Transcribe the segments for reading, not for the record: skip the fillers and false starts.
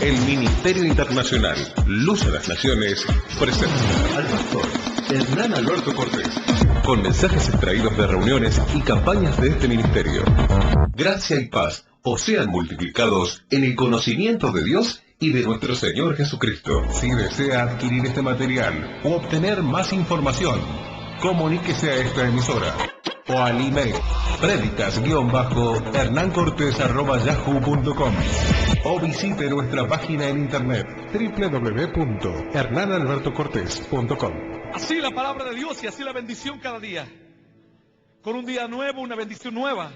El Ministerio Internacional Luz a las Naciones presenta al pastor Hernán Alberto Cortés, con mensajes extraídos de reuniones y campañas de este ministerio. Gracia y paz os sean multiplicados en el conocimiento de Dios y de nuestro Señor Jesucristo. Si desea adquirir este material o obtener más información, comuníquese a esta emisora o al email predicas-hernancortes@yahoo.com o visite nuestra página en internet www.hernanalbertocortes.com. Así la palabra de Dios y así la bendición cada día. Con un día nuevo, una bendición nueva.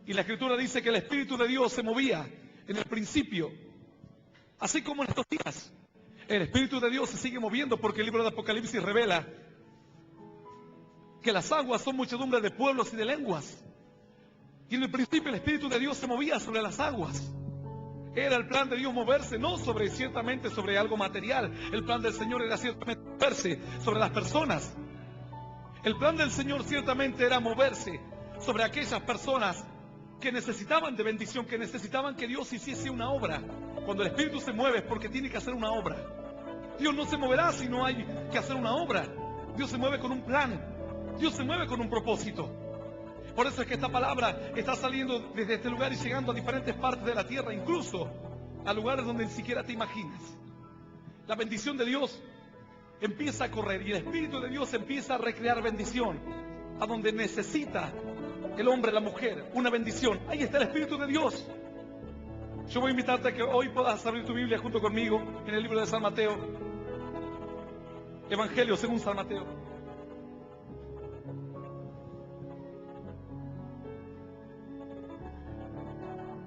Y la Escritura dice que el Espíritu de Dios se movía en el principio, así como en estos días. El Espíritu de Dios se sigue moviendo porque el libro de Apocalipsis revela que las aguas son muchedumbre de pueblos y de lenguas. Y en el principio el Espíritu de Dios se movía sobre las aguas. Era el plan de Dios moverse, no ciertamente sobre algo material. El plan del Señor era ciertamente moverse sobre las personas. El plan del Señor ciertamente era moverse sobre aquellas personas que necesitaban de bendición, que necesitaban que Dios hiciese una obra. Cuando el Espíritu se mueve es porque tiene que hacer una obra. Dios no se moverá si no hay que hacer una obra. Dios se mueve con un plan. Dios se mueve con un propósito. Por eso es que esta palabra está saliendo desde este lugar y llegando a diferentes partes de la tierra, incluso a lugares donde ni siquiera te imaginas. La bendición de Dios empieza a correr y el Espíritu de Dios empieza a recrear bendición a donde necesita el hombre, la mujer, una bendición. Ahí está el Espíritu de Dios. Yo voy a invitarte a que hoy puedas abrir tu Biblia junto conmigo en el libro de San Mateo. Evangelio según San Mateo.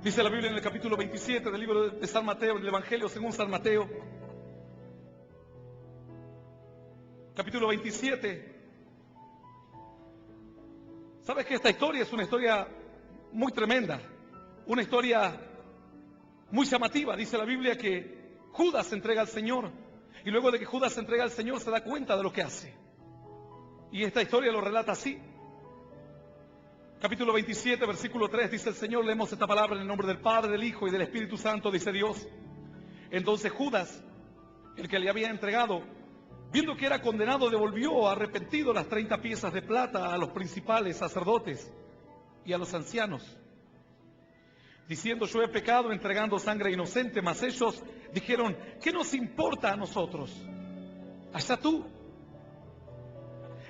Dice la Biblia en el capítulo 27 del libro de San Mateo, en el Evangelio según San Mateo. Capítulo 27. ¿Sabes que esta historia es una historia muy tremenda? Una historia muy llamativa. Dice la Biblia que Judas se entrega al Señor. Y luego de que Judas se entrega al Señor se da cuenta de lo que hace. Y esta historia lo relata así. Capítulo 27, versículo 3, dice el Señor, leemos esta palabra en el nombre del Padre, del Hijo y del Espíritu Santo, dice Dios. Entonces Judas, el que le había entregado, viendo que era condenado, devolvió arrepentido las 30 piezas de plata a los principales sacerdotes y a los ancianos, diciendo, yo he pecado entregando sangre inocente. Mas ellos dijeron, ¿qué nos importa a nosotros? Allá tú.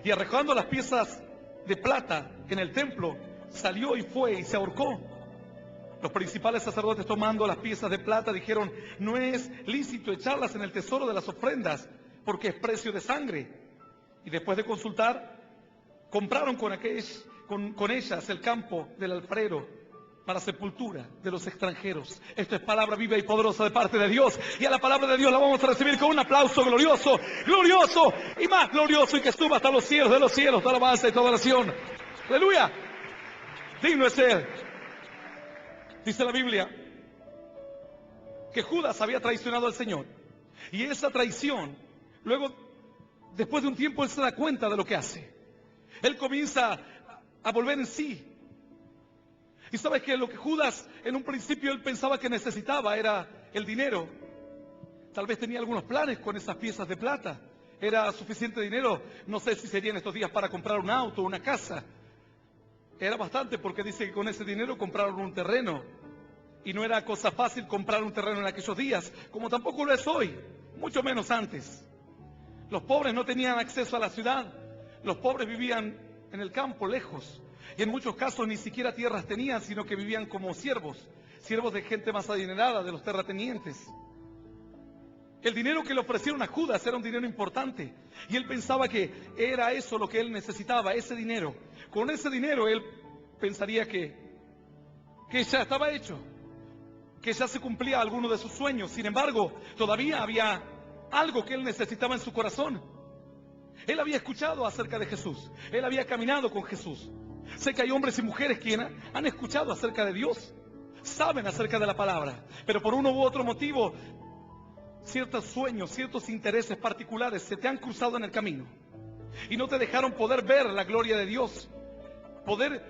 Y arrojando las piezas de plata en el templo, salió y fue y se ahorcó. Los principales sacerdotes, tomando las piezas de plata, dijeron, no es lícito echarlas en el tesoro de las ofrendas, porque es precio de sangre. Y después de consultar, compraron con ellas el campo del alfarero para sepultura de los extranjeros. Esto es palabra viva y poderosa de parte de Dios. Y a la palabra de Dios la vamos a recibir con un aplauso glorioso, glorioso y más glorioso, y que suba hasta los cielos de los cielos, toda alabanza y toda oración. Aleluya. Digno es Él. Dice la Biblia que Judas había traicionado al Señor. Y esa traición, luego, después de un tiempo, él se da cuenta de lo que hace. Él comienza a volver en sí. Y sabes que lo que Judas en un principio él pensaba que necesitaba era el dinero. Tal vez tenía algunos planes con esas piezas de plata. Era suficiente dinero, no sé si serían estos días para comprar un auto, una casa. Era bastante, porque dice que con ese dinero compraron un terreno. Y no era cosa fácil comprar un terreno en aquellos días, como tampoco lo es hoy, mucho menos antes. Los pobres no tenían acceso a la ciudad. Los pobres vivían en el campo, lejos. Y en muchos casos ni siquiera tierras tenían, sino que vivían como siervos de gente más adinerada, de los terratenientes. El dinero que le ofrecieron a Judas era un dinero importante, y él pensaba que era eso lo que él necesitaba, ese dinero. Con ese dinero él pensaría que ya estaba hecho, que ya se cumplía alguno de sus sueños. Sin embargo, todavía había algo que él necesitaba en su corazón. Él había escuchado acerca de Jesús, él había caminado con Jesús. Sé que hay hombres y mujeres que han escuchado acerca de Dios, saben acerca de la palabra, pero por uno u otro motivo, ciertos sueños, ciertos intereses particulares se te han cruzado en el camino y no te dejaron poder ver la gloria de Dios, poder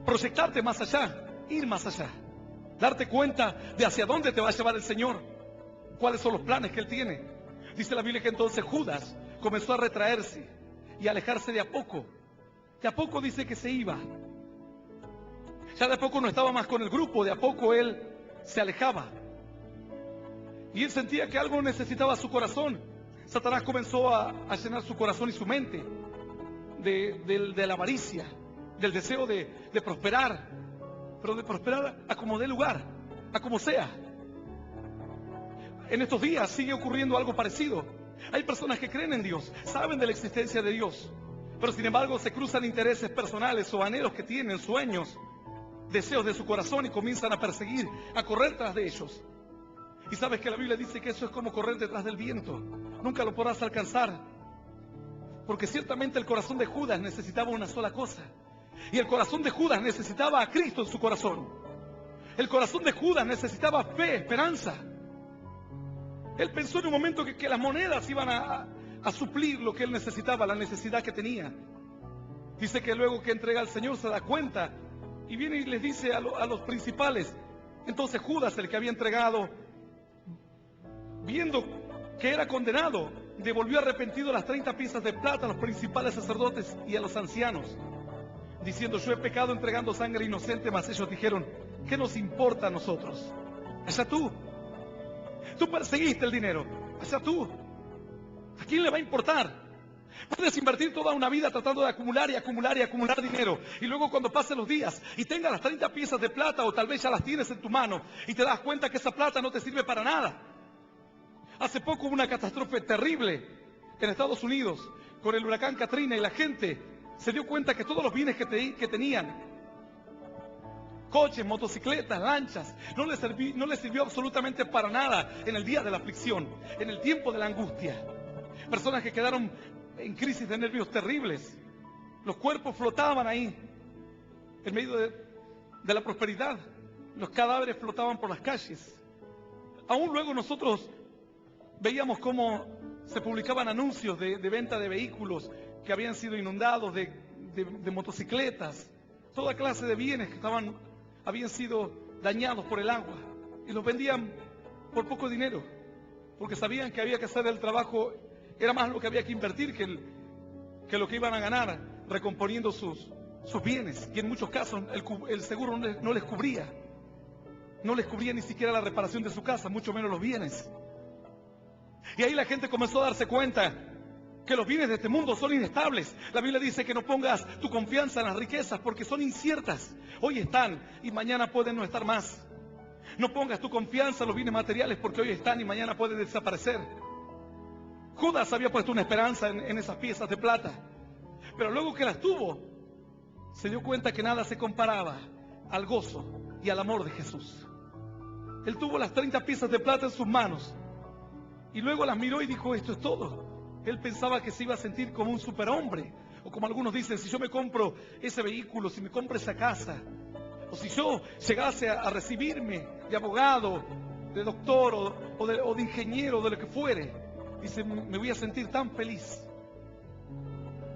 proyectarte más allá, ir más allá. Darte cuenta de hacia dónde te va a llevar el Señor. Cuáles son los planes que Él tiene. Dice la Biblia que entonces Judas comenzó a retraerse y a alejarse de a poco. De a poco dice que se iba. Ya de a poco no estaba más con el grupo, de a poco él se alejaba. Y él sentía que algo necesitaba su corazón. Satanás comenzó a llenar su corazón y su mente de la avaricia, del deseo de prosperar, pero de prosperar a como dé lugar, a como sea. En estos días sigue ocurriendo algo parecido. Hay personas que creen en Dios, saben de la existencia de Dios, pero sin embargo se cruzan intereses personales o anhelos que tienen, sueños, deseos de su corazón y comienzan a perseguir, a correr tras de ellos. Y sabes que la Biblia dice que eso es como correr detrás del viento. Nunca lo podrás alcanzar. Porque ciertamente el corazón de Judas necesitaba una sola cosa. Y el corazón de Judas necesitaba a Cristo en su corazón. El corazón de Judas necesitaba fe, esperanza. Él pensó en un momento que las monedas iban a suplir lo que él necesitaba, la necesidad que tenía. Dice que luego que entrega al Señor se da cuenta y viene y les dice a los principales. Entonces Judas, el que había entregado, viendo que era condenado, devolvió arrepentido las 30 piezas de plata a los principales sacerdotes y a los ancianos, diciendo: yo he pecado entregando sangre inocente. Mas ellos dijeron: ¿qué nos importa a nosotros? Allá tú. Tú perseguiste el dinero. Allá tú. ¿A quién le va a importar? Puedes invertir toda una vida tratando de acumular y acumular y acumular dinero. Y luego cuando pasen los días y tengas las 30 piezas de plata, o tal vez ya las tienes en tu mano, y te das cuenta que esa plata no te sirve para nada. Hace poco hubo una catástrofe terrible en Estados Unidos con el huracán Katrina, y la gente se dio cuenta que todos los bienes que tenían, coches, motocicletas, lanchas, no les sirvió absolutamente para nada en el día de la aflicción, en el tiempo de la angustia. Personas que quedaron en crisis de nervios terribles. Los cuerpos flotaban ahí, en medio de la prosperidad. Los cadáveres flotaban por las calles. Aún luego nosotros veíamos cómo se publicaban anuncios de venta de vehículos que habían sido inundados, de motocicletas, toda clase de bienes que habían sido dañados por el agua, y los vendían por poco dinero, porque sabían que había que hacer el trabajo. Era más lo que había que invertir que lo que iban a ganar recomponiendo sus bienes. Y en muchos casos el seguro no les cubría. No les cubría ni siquiera la reparación de su casa, mucho menos los bienes. Y ahí la gente comenzó a darse cuenta que los bienes de este mundo son inestables. La Biblia dice que no pongas tu confianza en las riquezas porque son inciertas. Hoy están y mañana pueden no estar más. No pongas tu confianza en los bienes materiales porque hoy están y mañana pueden desaparecer. Judas había puesto una esperanza en esas piezas de plata, pero luego que las tuvo, se dio cuenta que nada se comparaba al gozo y al amor de Jesús. Él tuvo las 30 piezas de plata en sus manos y luego las miró y dijo: esto es todo. Él pensaba que se iba a sentir como un superhombre, o como algunos dicen: si yo me compro ese vehículo, si me compro esa casa, o si yo llegase a recibirme de abogado, de doctor o de ingeniero, de lo que fuere, dice, me voy a sentir tan feliz.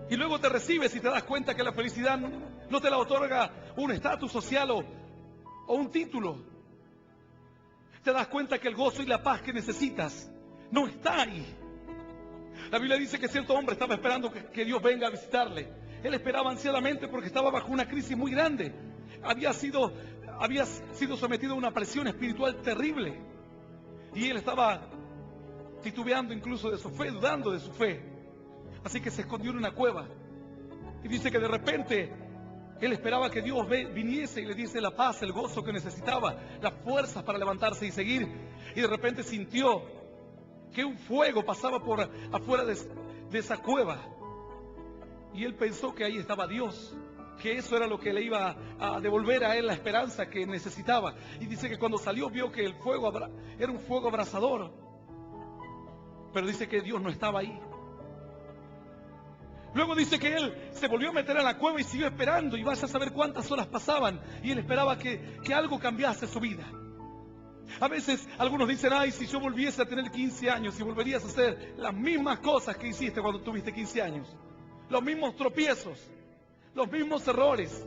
Y luego te recibes y te das cuenta que la felicidad no te la otorga un estatus social o un título. Te das cuenta que el gozo y la paz que necesitas no está ahí. La Biblia dice que cierto hombre estaba esperando que Dios venga a visitarle. Él esperaba ansiadamente porque estaba bajo una crisis muy grande. Había sido sometido a una presión espiritual terrible. Y él estaba titubeando incluso de su fe, dudando de su fe. Así que se escondió en una cueva. Y dice que de repente él esperaba que Dios viniese y le diese la paz, el gozo que necesitaba, las fuerzas para levantarse y seguir. Y de repente sintió que un fuego pasaba por afuera de esa cueva. Y él pensó que ahí estaba Dios, que eso era lo que le iba a devolver a él la esperanza que necesitaba. Y dice que cuando salió vio que el fuego era un fuego abrasador. Pero dice que Dios no estaba ahí. Luego dice que él se volvió a meter a la cueva y siguió esperando. Y vaya a saber cuántas horas pasaban. Y él esperaba que algo cambiase su vida. A veces algunos dicen: ay, si yo volviese a tener 15 años y volverías a hacer las mismas cosas que hiciste cuando tuviste 15 años. Los mismos tropiezos, los mismos errores.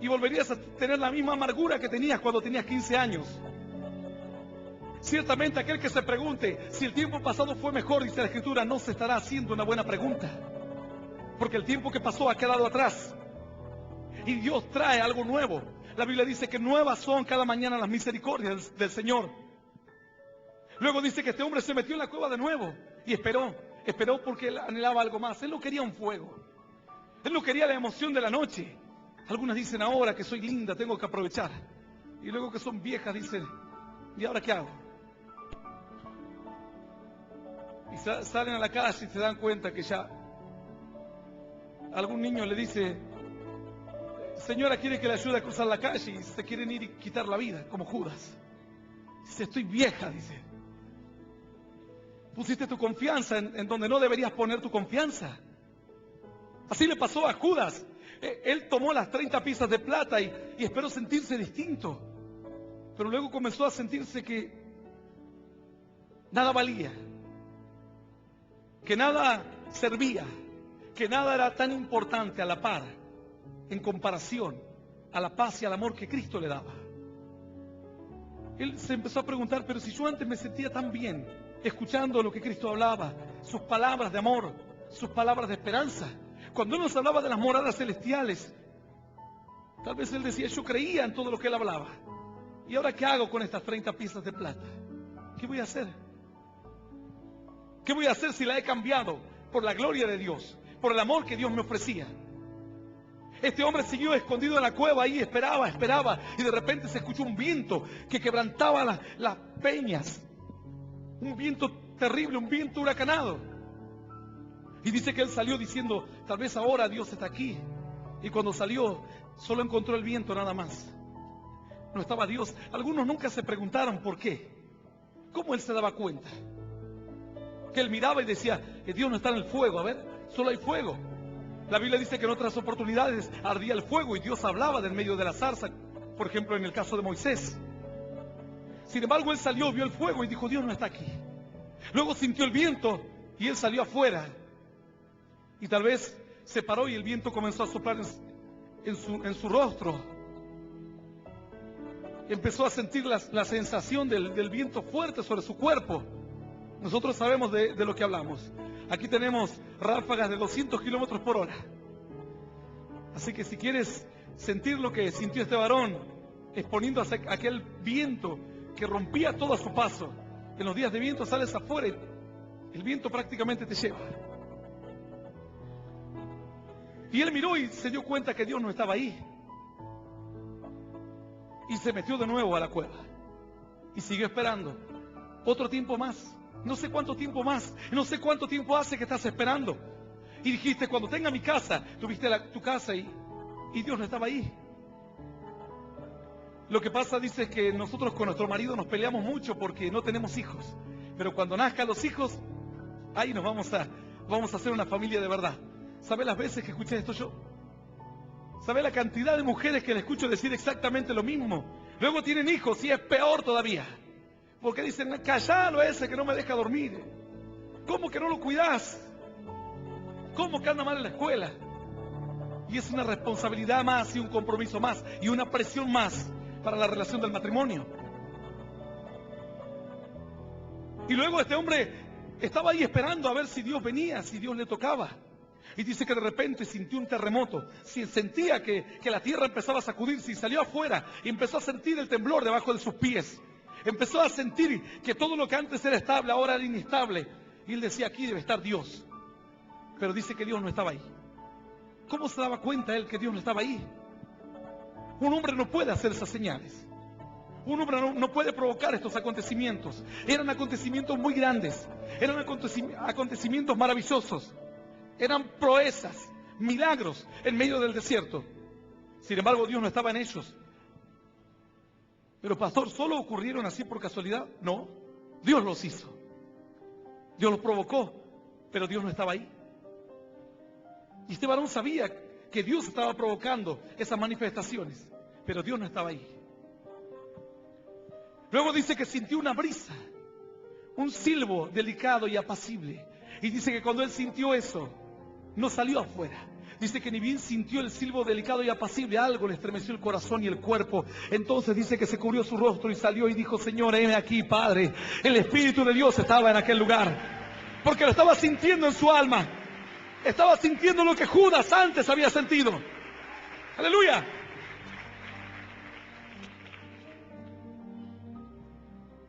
y volverías a tener la misma amargura que tenías cuando tenías 15 años. Ciertamente aquel que se pregunte si el tiempo pasado fue mejor, dice la Escritura, no se estará haciendo una buena pregunta, porque el tiempo que pasó ha quedado atrás y Dios trae algo nuevo. La Biblia dice que nuevas son cada mañana las misericordias del Señor. Luego dice que este hombre se metió en la cueva de nuevo y esperó porque él anhelaba algo más. Él no quería un fuego, él no quería la emoción de la noche. Algunas dicen, ahora que soy linda tengo que aprovechar, y luego que son viejas dicen, ¿y ahora qué hago? Y salen a la calle y se dan cuenta que ya algún niño le dice, señora, ¿quiere que le ayude a cruzar la calle? Y se quieren ir y quitar la vida, como Judas. Dice, estoy vieja, dice. Pusiste tu confianza en donde no deberías poner tu confianza. Así le pasó a Judas. Él tomó las 30 piezas de plata y esperó sentirse distinto. Pero luego comenzó a sentirse que nada valía, que nada servía, que nada era tan importante a la par en comparación a la paz y al amor que Cristo le daba. Él se empezó a preguntar, pero si yo antes me sentía tan bien escuchando lo que Cristo hablaba, sus palabras de amor, sus palabras de esperanza, cuando Él nos hablaba de las moradas celestiales, tal vez Él decía, yo creía en todo lo que Él hablaba. ¿Y ahora qué hago con estas 30 piezas de plata? ¿Qué voy a hacer? ¿Qué voy a hacer si la he cambiado por la gloria de Dios, por el amor que Dios me ofrecía? Este hombre siguió escondido en la cueva ahí, esperaba, y de repente se escuchó un viento que quebrantaba las peñas. Un viento terrible, un viento huracanado. Y dice que él salió diciendo, tal vez ahora Dios está aquí. Y cuando salió, solo encontró el viento nada más. No estaba Dios. Algunos nunca se preguntaron por qué. ¿Cómo él se daba cuenta? Que él miraba y decía, Dios no está en el fuego. A ver, solo hay fuego. La Biblia dice que en otras oportunidades ardía el fuego y Dios hablaba del medio de la zarza. Por ejemplo, en el caso de Moisés. Sin embargo, él salió, vio el fuego y dijo, Dios no está aquí. Luego sintió el viento y él salió afuera. Y tal vez se paró y el viento comenzó a soplar en su rostro. Empezó a sentir la sensación del viento fuerte sobre su cuerpo. Nosotros sabemos de lo que hablamos. Aquí tenemos ráfagas de 200 kilómetros por hora. Así que si quieres sentir lo que sintió este varón, exponiendo a aquel viento que rompía todo a su paso, en los días de viento sales afuera y el viento prácticamente te lleva. Y él miró y se dio cuenta que Dios no estaba ahí. Y se metió de nuevo a la cueva. Y siguió esperando. Otro tiempo más. No sé cuánto tiempo más. No sé cuánto tiempo hace que estás esperando. Y dijiste, cuando tenga mi casa, tuviste tu casa y Dios no estaba ahí. Lo que pasa, dice, que nosotros con nuestro marido nos peleamos mucho porque no tenemos hijos. Pero cuando nazcan los hijos, ahí nos vamos a hacer una familia de verdad. ¿Sabe las veces que escuché esto yo? ¿Sabe la cantidad de mujeres que le escucho decir exactamente lo mismo? Luego tienen hijos y es peor todavía. Porque dicen, callalo ese que no me deja dormir. ¿Cómo que no lo cuidás? ¿Cómo que anda mal en la escuela? Y es una responsabilidad más y un compromiso más y una presión más para la relación del matrimonio. Y luego este hombre estaba ahí esperando a ver si Dios venía, si Dios le tocaba. Y dice que de repente sintió un terremoto. Sentía que la tierra empezaba a sacudirse y salió afuera y empezó a sentir el temblor debajo de sus pies. Empezó a sentir que todo lo que antes era estable ahora era inestable. Y él decía, aquí debe estar Dios. Pero dice que Dios no estaba ahí. ¿Cómo se daba cuenta él que Dios no estaba ahí? Un hombre no puede hacer esas señales. Un hombre no puede provocar estos acontecimientos. Eran acontecimientos muy grandes. Eran acontecimientos maravillosos. Eran proezas, milagros en medio del desierto. Sin embargo, Dios no estaba en ellos. Pero pastor, ¿solo ocurrieron así por casualidad? No, Dios los hizo. Dios los provocó, pero Dios no estaba ahí. Y este varón sabía que Dios estaba provocando esas manifestaciones, pero Dios no estaba ahí. Luego dice que sintió una brisa, un silbo delicado y apacible. Y dice que cuando él sintió eso, no salió afuera. dice que ni bien sintió el silbo delicado y apacible, algo le estremeció el corazón y el cuerpo. Entonces dice que se cubrió su rostro y salió y dijo: Señor, heme aquí, Padre. El Espíritu de Dios estaba en aquel lugar, porque lo estaba sintiendo en su alma. Estaba sintiendo lo que Judas antes había sentido. ¡Aleluya!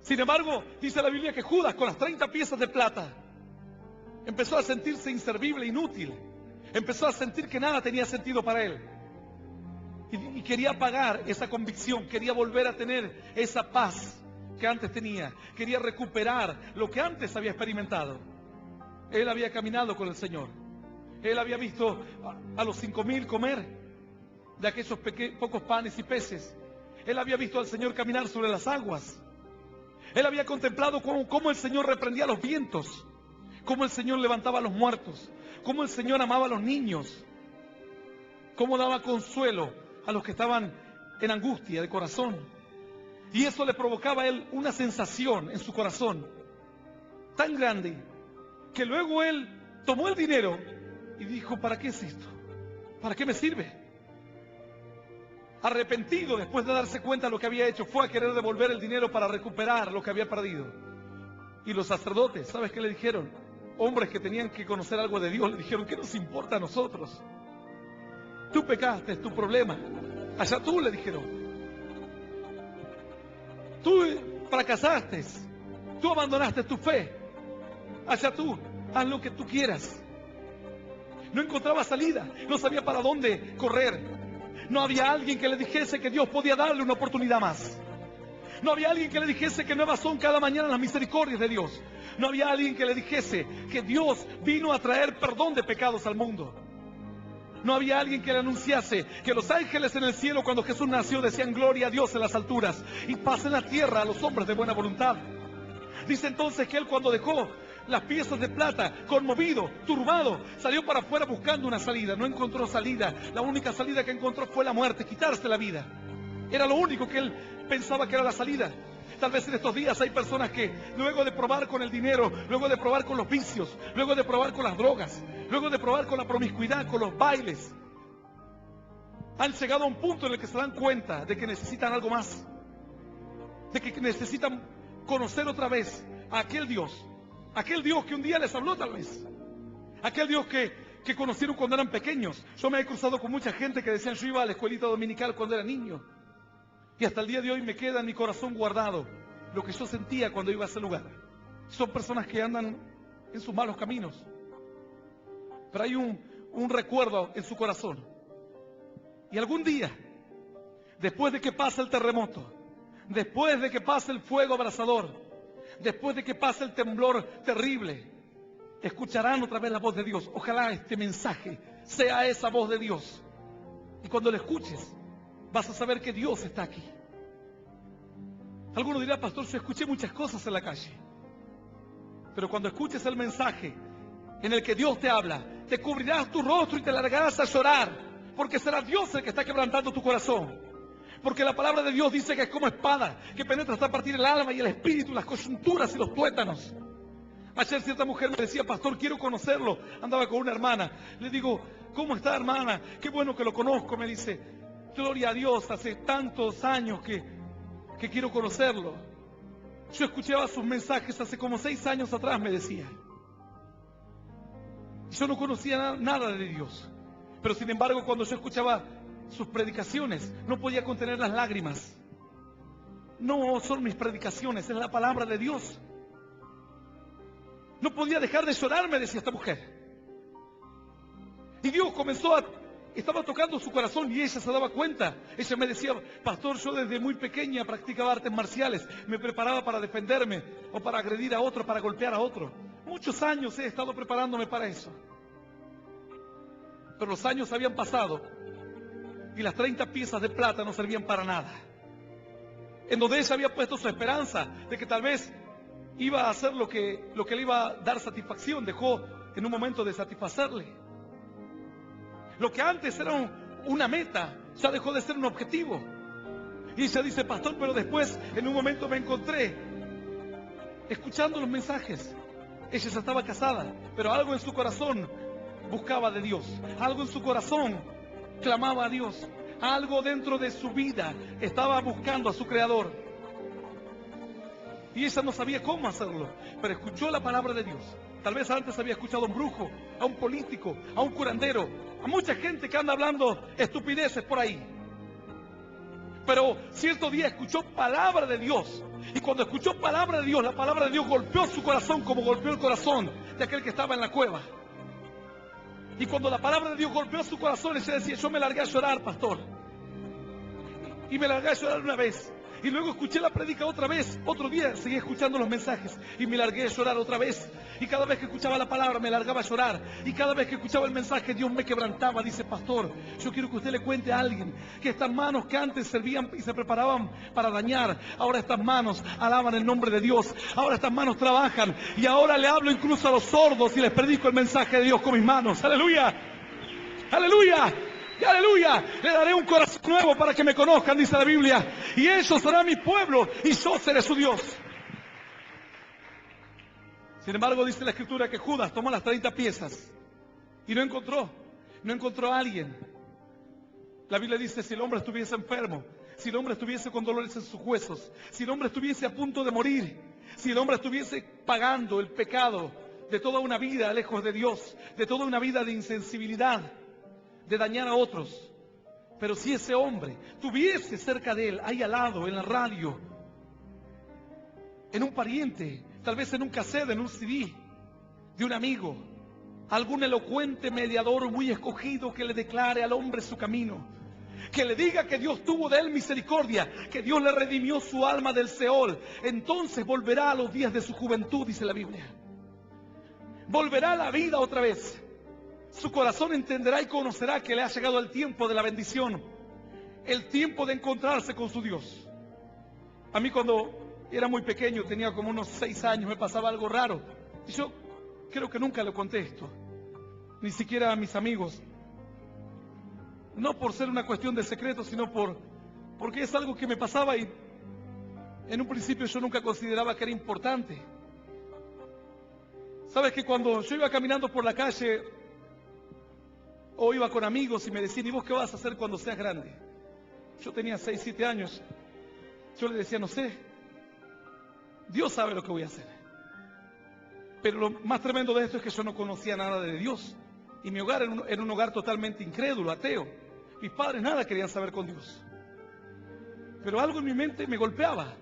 Sin embargo, dice la Biblia que Judas, con las 30 piezas de plata, empezó a sentirse inservible, inútil. Empezó a sentir que nada tenía sentido para él. Y quería pagar esa convicción, quería volver a tener esa paz que antes tenía. Quería recuperar lo que antes había experimentado. Él había caminado con el Señor. Él había visto a los 5,000 comer de aquellos pocos panes y peces. Él había visto al Señor caminar sobre las aguas. Él había contemplado cómo el Señor reprendía los vientos, cómo el Señor levantaba a los muertos, cómo el Señor amaba a los niños, cómo daba consuelo a los que estaban en angustia de corazón. Y eso le provocaba a él una sensación en su corazón tan grande que luego él tomó el dinero y dijo: ¿para qué es esto? ¿Para qué me sirve? Arrepentido, después de darse cuenta de lo que había hecho, fue a querer devolver el dinero para recuperar lo que había perdido. Y los sacerdotes, ¿sabes qué le dijeron? Hombres que tenían que conocer algo de Dios, le dijeron: ¿qué nos importa a nosotros? Tú pecaste, es tu problema. Allá tú, le dijeron. Tú fracasaste, tú abandonaste tu fe. Allá tú, haz lo que tú quieras. No encontraba salida, no sabía para dónde correr. No había alguien que le dijese que Dios podía darle una oportunidad más. No había alguien que le dijese que nuevas son cada mañana las misericordias de Dios. No había alguien que le dijese que Dios vino a traer perdón de pecados al mundo. No había alguien que le anunciase que los ángeles en el cielo, cuando Jesús nació, decían: gloria a Dios en las alturas y paz en la tierra a los hombres de buena voluntad. Dice entonces que él, cuando dejó las piezas de plata, conmovido, turbado, salió para afuera buscando una salida. No encontró salida. La única salida que encontró fue la muerte, quitarse la vida. Era lo único que él pensaba que era la salida. Tal vez en estos días hay personas que, luego de probar con el dinero, luego de probar con los vicios, luego de probar con las drogas, luego de probar con la promiscuidad, con los bailes, han llegado a un punto en el que se dan cuenta de que necesitan algo más, de que necesitan conocer otra vez a aquel Dios que un día les habló, tal vez, aquel Dios que conocieron cuando eran pequeños. Yo me he cruzado con mucha gente que decían: yo iba a la escuelita dominical cuando era niño, y hasta el día de hoy me queda en mi corazón guardado lo que yo sentía cuando iba a ese lugar. Son personas que andan en sus malos caminos, pero hay un recuerdo en su corazón. Y algún día, después de que pase el terremoto, después de que pase el fuego abrasador, después de que pase el temblor terrible, escucharán otra vez la voz de Dios. Ojalá este mensaje sea esa voz de Dios. Y cuando lo escuches, vas a saber que Dios está aquí. Alguno dirá: pastor, yo escuché muchas cosas en la calle. Pero cuando escuches el mensaje en el que Dios te habla, te cubrirás tu rostro y te largarás a llorar, porque será Dios el que está quebrantando tu corazón. Porque la palabra de Dios dice que es como espada, que penetra hasta partir el alma y el espíritu, las coyunturas y los tuétanos. Ayer cierta mujer me decía: pastor, quiero conocerlo. Andaba con una hermana. Le digo: ¿cómo está, hermana? Qué bueno que lo conozco. Me dice: gloria a Dios, hace tantos años que quiero conocerlo. Yo escuchaba sus mensajes hace como 6 años atrás, me decía. Yo no conocía nada de Dios. Pero sin embargo, cuando yo escuchaba sus predicaciones, no podía contener las lágrimas. No son mis predicaciones, es la palabra de Dios. No podía dejar de llorar, me decía esta mujer. Y Dios estaba tocando su corazón y ella se daba cuenta. Ella me decía: pastor, yo desde muy pequeña practicaba artes marciales, me preparaba para defenderme o para agredir a otro, para golpear a otro. Muchos años he estado preparándome para eso. Pero los años habían pasado y las 30 piezas de plata no servían para nada. En donde ella había puesto su esperanza de que tal vez iba a hacer lo que le iba a dar satisfacción, dejó en un momento de satisfacerle. Lo que antes era una meta, ya dejó de ser un objetivo. Y ella dice: pastor, pero después en un momento me encontré escuchando los mensajes. Ella ya estaba casada, pero algo en su corazón buscaba de Dios, algo en su corazón clamaba a Dios, algo dentro de su vida estaba buscando a su Creador. Y ella no sabía cómo hacerlo, pero escuchó la palabra de Dios. Tal vez antes había escuchado a un brujo, a un político, a un curandero, a mucha gente que anda hablando estupideces por ahí. Pero cierto día escuchó palabra de Dios. Y cuando escuchó palabra de Dios, la palabra de Dios golpeó su corazón como golpeó el corazón de aquel que estaba en la cueva. Y cuando la palabra de Dios golpeó su corazón, ella decía, yo me largué a llorar, pastor. Y me largué a llorar una vez. Y luego escuché la prédica otra vez. Otro día seguí escuchando los mensajes y me largué a llorar otra vez. Y cada vez que escuchaba la palabra me largaba a llorar. Y cada vez que escuchaba el mensaje Dios me quebrantaba. Dice, pastor, yo quiero que usted le cuente a alguien que estas manos que antes servían y se preparaban para dañar, ahora estas manos alaban el nombre de Dios. Ahora estas manos trabajan. Y ahora le hablo incluso a los sordos y les predico el mensaje de Dios con mis manos. ¡Aleluya! ¡Aleluya! Y aleluya, le daré un corazón nuevo para que me conozcan, dice la Biblia. Y ellos serán mi pueblo y yo seré su Dios. Sin embargo, dice la Escritura que Judas tomó las 30 piezas y no encontró a alguien. La Biblia dice, si el hombre estuviese enfermo, si el hombre estuviese con dolores en sus huesos, si el hombre estuviese a punto de morir, si el hombre estuviese pagando el pecado de toda una vida lejos de Dios, de toda una vida de insensibilidad, de dañar a otros. Pero si ese hombre tuviese cerca de él, ahí al lado, en la radio, en un pariente, tal vez en un cassette, en un CD, de un amigo, algún elocuente mediador muy escogido que le declare al hombre su camino, que le diga que Dios tuvo de él misericordia, que Dios le redimió su alma del Seol, entonces volverá a los días de su juventud, dice la Biblia. Volverá a la vida otra vez. Su corazón entenderá y conocerá que le ha llegado el tiempo de la bendición, el tiempo de encontrarse con su Dios. A mí cuando era muy pequeño, tenía como unos 6 años, me pasaba algo raro. Y yo creo que nunca lo conté esto, ni siquiera a mis amigos. No por ser una cuestión de secreto, sino porque es algo que me pasaba y en un principio yo nunca consideraba que era importante. Sabes que cuando yo iba caminando por la calle o iba con amigos y me decían, ¿y vos qué vas a hacer cuando seas grande? Yo tenía 6, 7 años. Yo le decía, no sé. Dios sabe lo que voy a hacer. Pero lo más tremendo de esto es que yo no conocía nada de Dios. Y mi hogar era un hogar totalmente incrédulo, ateo. Mis padres nada querían saber con Dios. Pero algo en mi mente me golpeaba.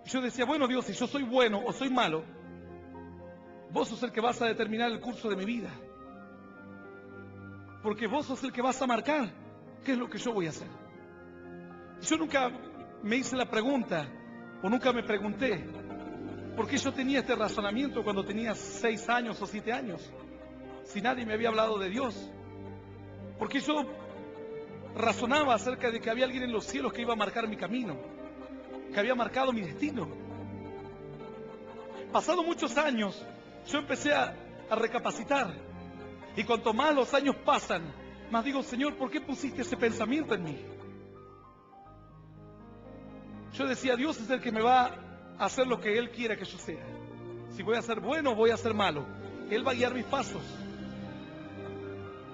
Yo decía, bueno Dios, si yo soy bueno o soy malo, vos sos el que vas a determinar el curso de mi vida. Porque vos sos el que vas a marcar qué es lo que yo voy a hacer. Yo nunca me hice la pregunta, o nunca me pregunté, ¿por qué yo tenía este razonamiento cuando tenía 6 años o 7 años? Si nadie me había hablado de Dios. Porque yo razonaba acerca de que había alguien en los cielos que iba a marcar mi camino, que había marcado mi destino. Pasado muchos años, yo empecé a recapacitar. Y cuanto más los años pasan, más digo, Señor, ¿por qué pusiste ese pensamiento en mí? Yo decía, Dios es el que me va a hacer lo que Él quiera que yo sea. Si voy a ser bueno o voy a ser malo, Él va a guiar mis pasos.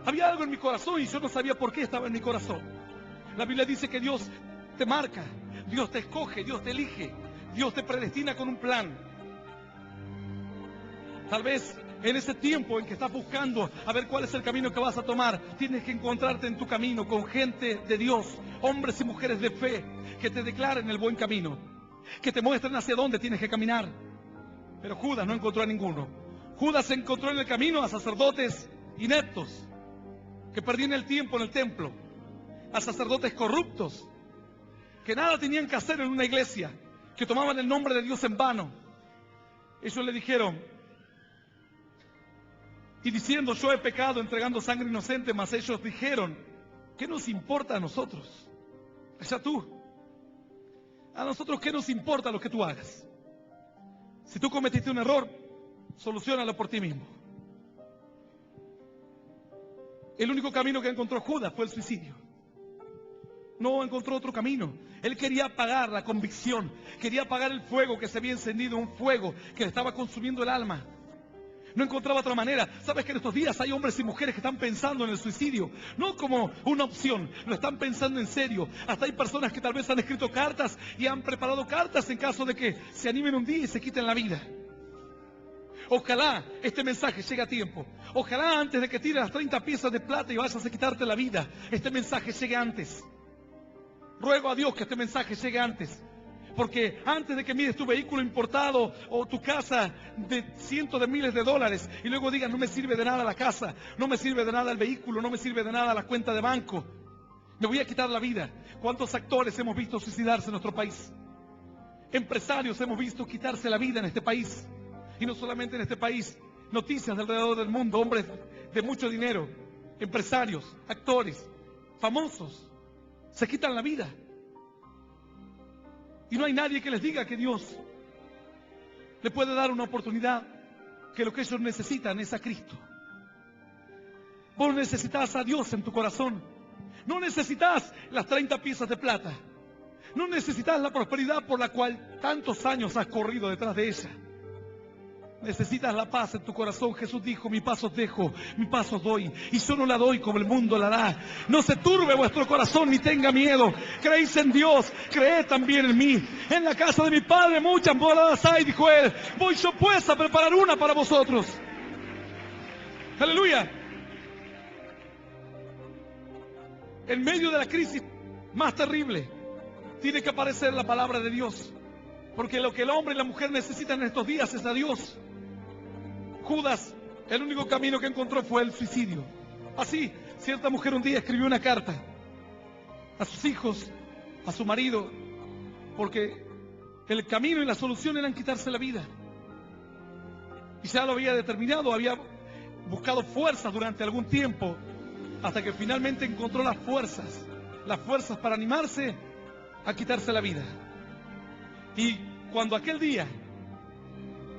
Había algo en mi corazón y yo no sabía por qué estaba en mi corazón. La Biblia dice que Dios te marca, Dios te escoge, Dios te elige, Dios te predestina con un plan. Tal vez en ese tiempo en que estás buscando a ver cuál es el camino que vas a tomar, tienes que encontrarte en tu camino con gente de Dios, hombres y mujeres de fe, que te declaren el buen camino, que te muestren hacia dónde tienes que caminar. Pero Judas no encontró a ninguno. Judas encontró en el camino a sacerdotes ineptos, que perdían el tiempo en el templo, a sacerdotes corruptos, que nada tenían que hacer en una iglesia, que tomaban el nombre de Dios en vano. Ellos le dijeron, y diciendo, yo he pecado entregando sangre inocente, mas ellos dijeron, ¿qué nos importa a nosotros? Allá tú. A nosotros, ¿qué nos importa lo que tú hagas? Si tú cometiste un error, soluciónalo por ti mismo. El único camino que encontró Judas fue el suicidio. No encontró otro camino. Él quería apagar la convicción, quería apagar el fuego que se había encendido, un fuego que le estaba consumiendo el alma. No encontraba otra manera. Sabes que en estos días hay hombres y mujeres que están pensando en el suicidio, no como una opción, lo están pensando en serio. Hasta hay personas que tal vez han escrito cartas y han preparado cartas en caso de que se animen un día y se quiten la vida. Ojalá este mensaje llegue a tiempo. Ojalá antes de que tires las 30 piezas de plata y vayas a quitarte la vida, este mensaje llegue antes. Ruego a Dios que este mensaje llegue antes. Porque antes de que mires tu vehículo importado o tu casa de cientos de miles de dólares y luego digas, no me sirve de nada la casa, no me sirve de nada el vehículo, no me sirve de nada la cuenta de banco, me voy a quitar la vida. ¿Cuántos actores hemos visto suicidarse en nuestro país? Empresarios hemos visto quitarse la vida en este país. Y no solamente en este país, noticias de alrededor del mundo, hombres de mucho dinero, empresarios, actores, famosos, se quitan la vida. Y no hay nadie que les diga que Dios le puede dar una oportunidad, que lo que ellos necesitan es a Cristo. Vos necesitas a Dios en tu corazón. No necesitas las 30 piezas de plata. No necesitas la prosperidad por la cual tantos años has corrido detrás de ella. Necesitas la paz en tu corazón. Jesús dijo, mi paz os dejo, mi paz os doy, y yo no la doy como el mundo la da. No se turbe vuestro corazón ni tenga miedo. Creéis en Dios, creed también en mí. En la casa de mi Padre muchas moradas hay, dijo él. Voy yo pues a preparar una para vosotros. Aleluya. En medio de la crisis más terrible, tiene que aparecer la palabra de Dios. Porque lo que el hombre y la mujer necesitan en estos días es a Dios. Judas, el único camino que encontró fue el suicidio. Así, cierta mujer un día escribió una carta a sus hijos, a su marido, porque el camino y la solución eran quitarse la vida. Y ya lo había determinado, había buscado fuerzas durante algún tiempo, hasta que finalmente encontró las fuerzas para animarse a quitarse la vida. Y cuando aquel día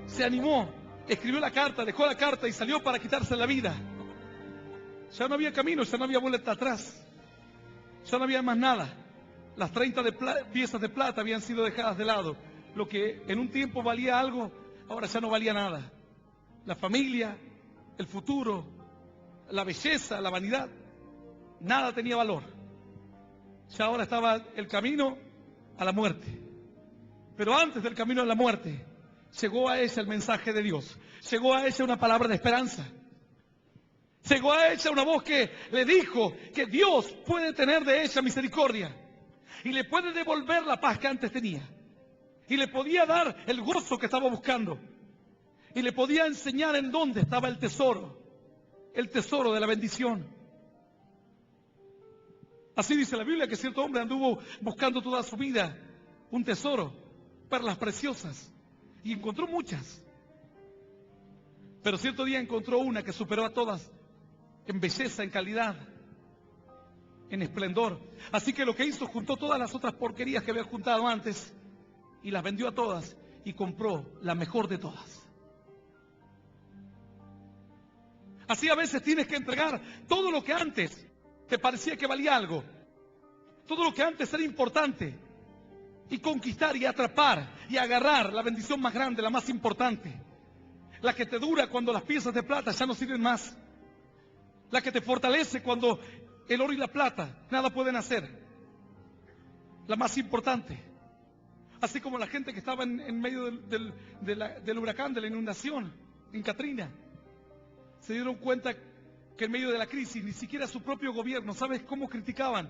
se animó, escribió la carta, dejó la carta y salió para quitarse la vida, ya no había camino, ya no había vuelta atrás, ya no había más nada. Las 30 piezas de plata habían sido dejadas de lado. Lo que en un tiempo valía algo, ahora ya no valía nada. La familia, el futuro, la belleza, la vanidad, nada tenía valor. Ya ahora estaba el camino a la muerte. Pero antes del camino a la muerte, llegó a ella el mensaje de Dios. Llegó a ella una palabra de esperanza. Llegó a ella una voz que le dijo que Dios puede tener de ella misericordia. Y le puede devolver la paz que antes tenía. Y le podía dar el gozo que estaba buscando. Y le podía enseñar en dónde estaba el tesoro. El tesoro de la bendición. Así dice la Biblia que cierto hombre anduvo buscando toda su vida un tesoro, perlas preciosas, y encontró muchas. Pero cierto día encontró una que superó a todas en belleza, en calidad, en esplendor. Así que lo que hizo, juntó todas las otras porquerías que había juntado antes y las vendió a todas y compró la mejor de todas. Así a veces tienes que entregar todo lo que antes te parecía que valía algo, todo lo que antes era importante, y conquistar y atrapar y agarrar la bendición más grande, la más importante, la que te dura cuando las piezas de plata ya no sirven más, la que te fortalece cuando el oro y la plata nada pueden hacer, la más importante. Así como la gente que estaba en medio del huracán, de la inundación en Katrina, se dieron cuenta que en medio de la crisis ni siquiera su propio gobierno, ¿sabes cómo criticaban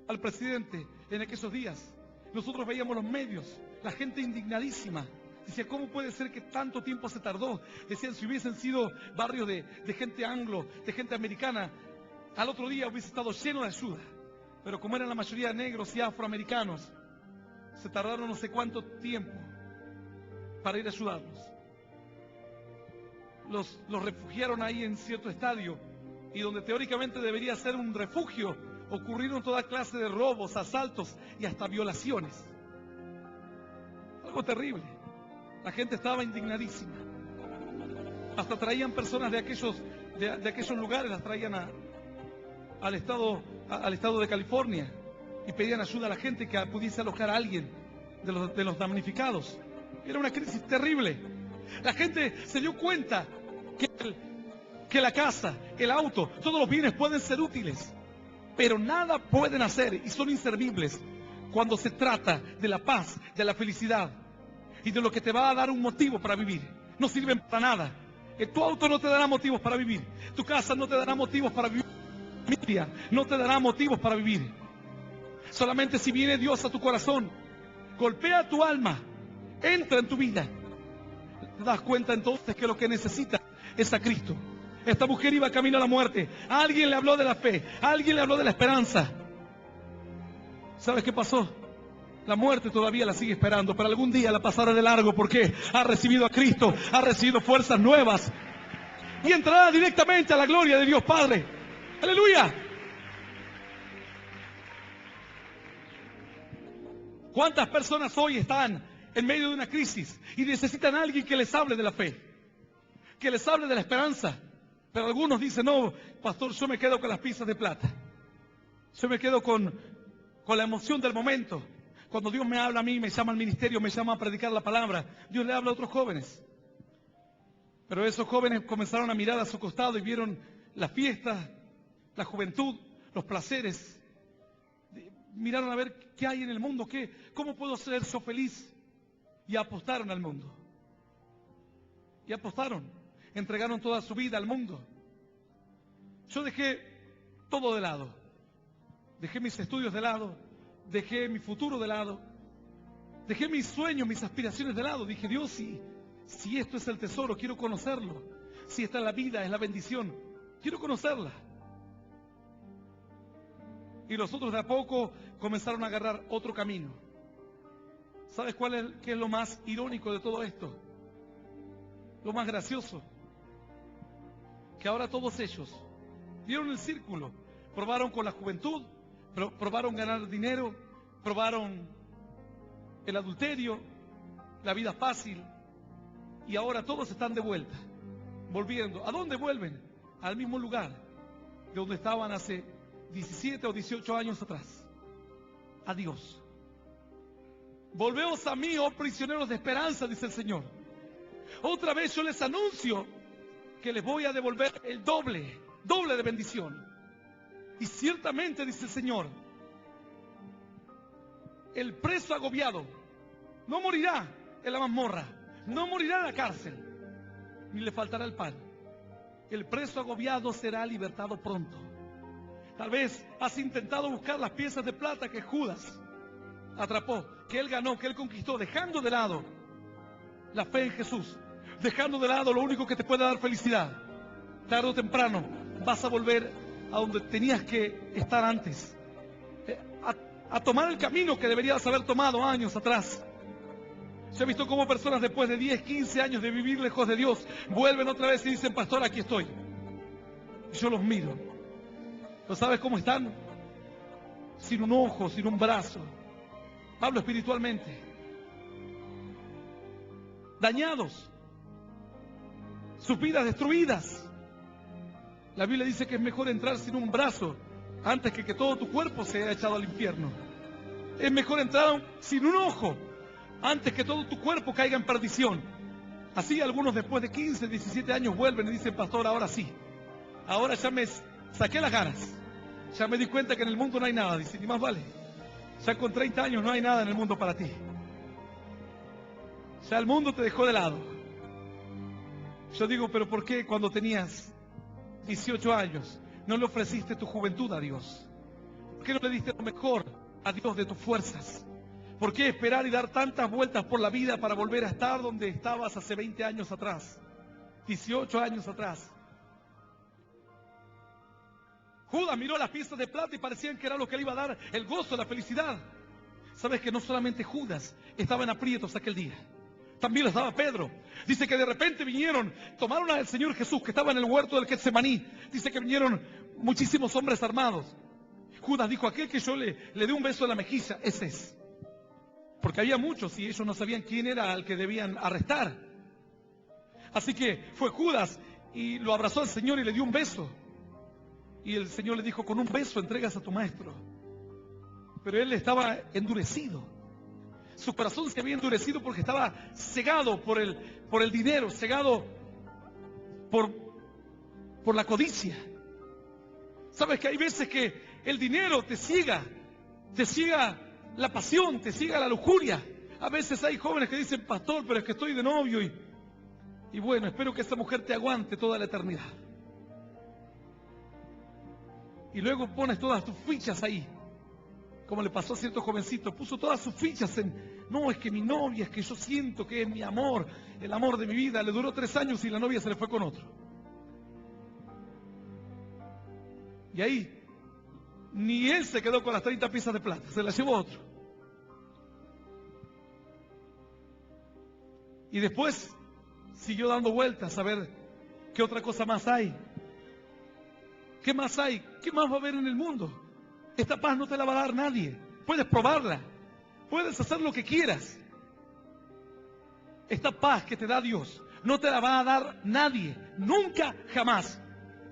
al presidente en aquellos días? Nosotros veíamos los medios, la gente indignadísima. Decía, ¿cómo puede ser que tanto tiempo se tardó? Decían, si hubiesen sido barrios de gente anglo, de gente americana, al otro día hubiese estado lleno de ayuda. Pero como eran la mayoría negros y afroamericanos, se tardaron no sé cuánto tiempo para ir a ayudarlos. Los refugiaron ahí en cierto estadio, y donde teóricamente debería ser un refugio, ocurrieron toda clase de robos, asaltos y hasta violaciones. Algo terrible. La gente estaba indignadísima. Hasta traían personas de aquellos lugares, las traían al estado de California y pedían ayuda a la gente que pudiese alojar a alguien de los damnificados. Era una crisis terrible. La gente se dio cuenta que la casa, el auto, todos los bienes pueden ser útiles, pero nada pueden hacer y son inservibles cuando se trata de la paz, de la felicidad y de lo que te va a dar un motivo para vivir. No sirven para nada. Tu auto no te dará motivos para vivir. Tu casa no te dará motivos para vivir. Tu familia no te dará motivos para vivir. Solamente si viene Dios a tu corazón, golpea tu alma, entra en tu vida, te das cuenta entonces que lo que necesitas es a Cristo. Esta mujer iba camino a la muerte. Alguien le habló de la fe, alguien le habló de la esperanza. ¿Sabes qué pasó? La muerte todavía la sigue esperando, pero algún día la pasará de largo porque ha recibido a Cristo, ha recibido fuerzas nuevas y entrará directamente a la gloria de Dios Padre. ¡Aleluya! ¿Cuántas personas hoy están en medio de una crisis y necesitan a alguien que les hable de la fe, que les hable de la esperanza? Pero algunos dicen, no, pastor, yo me quedo con las piezas de plata. Yo me quedo con la emoción del momento. Cuando Dios me habla a mí, me llama al ministerio, me llama a predicar la palabra, Dios le habla a otros jóvenes. Pero esos jóvenes comenzaron a mirar a su costado y vieron la fiesta, la juventud, los placeres. Miraron a ver qué hay en el mundo, cómo puedo ser yo feliz. Y apostaron al mundo. Y apostaron. Entregaron toda su vida al mundo. Yo dejé todo de lado. Dejé mis estudios de lado. Dejé mi futuro de lado. Dejé mis sueños, mis aspiraciones de lado. Dije, Dios, si esto es el tesoro, quiero conocerlo. Si esta es la vida, es la bendición, quiero conocerla. Y los otros de a poco comenzaron a agarrar otro camino. ¿Sabes qué es lo más irónico de todo esto? Lo más gracioso. Que ahora todos ellos dieron el círculo, probaron con la juventud, probaron ganar dinero, probaron el adulterio, la vida fácil, y ahora todos están de vuelta, volviendo. ¿A dónde vuelven? Al mismo lugar de donde estaban hace 17 o 18 años atrás. A Dios. Volveos a mí, oh prisioneros de esperanza, dice el Señor. Otra vez yo les anuncio que les voy a devolver el doble de bendición. Y ciertamente, dice el Señor, el preso agobiado no morirá en la mazmorra, no morirá en la cárcel, ni le faltará el pan. El preso agobiado será libertado pronto. Tal vez has intentado buscar las piezas de plata que Judas atrapó, que él ganó, que él conquistó, dejando de lado la fe en Jesús, dejando de lado lo único que te puede dar felicidad. Tarde o temprano vas a volver a donde tenías que estar antes, a tomar el camino que deberías haber tomado años atrás. Yo he visto cómo personas después de 10, 15 años de vivir lejos de Dios vuelven otra vez y dicen, pastor, aquí estoy. Y yo los miro. ¿No sabes cómo están? Sin un ojo, sin un brazo. Hablo espiritualmente. Dañados. Sus vidas destruidas. La Biblia dice que es mejor entrar sin un brazo antes que todo tu cuerpo sea echado al infierno. Es mejor entrar sin un ojo antes que todo tu cuerpo caiga en perdición. Así algunos después de 15, 17 años vuelven y dicen, pastor, ahora sí. Ahora ya me saqué las ganas. Ya me di cuenta que en el mundo no hay nada. Dice, ni más vale. Ya con 30 años no hay nada en el mundo para ti. Ya el mundo te dejó de lado. Yo digo, pero ¿por qué cuando tenías 18 años no le ofreciste tu juventud a Dios? ¿Por qué no le diste lo mejor a Dios de tus fuerzas? ¿Por qué esperar y dar tantas vueltas por la vida para volver a estar donde estabas hace 20 años atrás? 18 años atrás. Judas miró las piezas de plata y parecían que era lo que le iba a dar el gozo, la felicidad. Sabes que no solamente Judas estaba en aprietos aquel día, también lo estaba Pedro. Dice que de repente vinieron, tomaron al Señor Jesús que estaba en el huerto del Getsemaní. Dice que vinieron muchísimos hombres armados. Judas dijo, aquel que yo le dé un beso en la mejilla, ese es. Porque había muchos y ellos no sabían quién era al que debían arrestar. Así que fue Judas y lo abrazó al Señor y le dio un beso. Y el Señor le dijo, con un beso entregas a tu maestro. Pero él estaba endurecido. Su corazón se había endurecido porque estaba cegado por el dinero, cegado por la codicia. Sabes que hay veces que el dinero te ciega la pasión, te ciega la lujuria. A veces hay jóvenes que dicen, pastor, pero es que estoy de novio y bueno, espero que esa mujer te aguante toda la eternidad. Y luego pones todas tus fichas ahí, como le pasó a cierto jovencito, puso todas sus fichas no, es que mi novia, es que yo siento que es mi amor, el amor de mi vida. Le duró 3 años y la novia se le fue con otro. Y ahí, ni él se quedó con las 30 piezas de plata, se las llevó otro. Y después siguió dando vueltas a ver qué otra cosa más hay. ¿Qué más hay? ¿Qué más va a haber en el mundo? Esta paz no te la va a dar nadie. Puedes probarla. Puedes hacer lo que quieras. Esta paz que te da Dios no te la va a dar nadie. Nunca, jamás.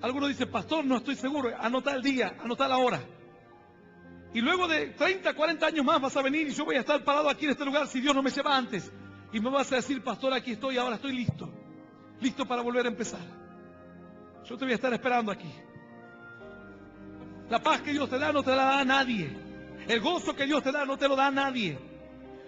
Algunos dicen, pastor, no estoy seguro. Anota el día, anota la hora. Y luego de 30, 40 años más vas a venir y yo voy a estar parado aquí en este lugar si Dios no me lleva antes. Y me vas a decir, pastor, aquí estoy, ahora estoy listo. Listo para volver a empezar. Yo te voy a estar esperando aquí. La paz que Dios te da no te la da a nadie. El gozo que Dios te da no te lo da a nadie.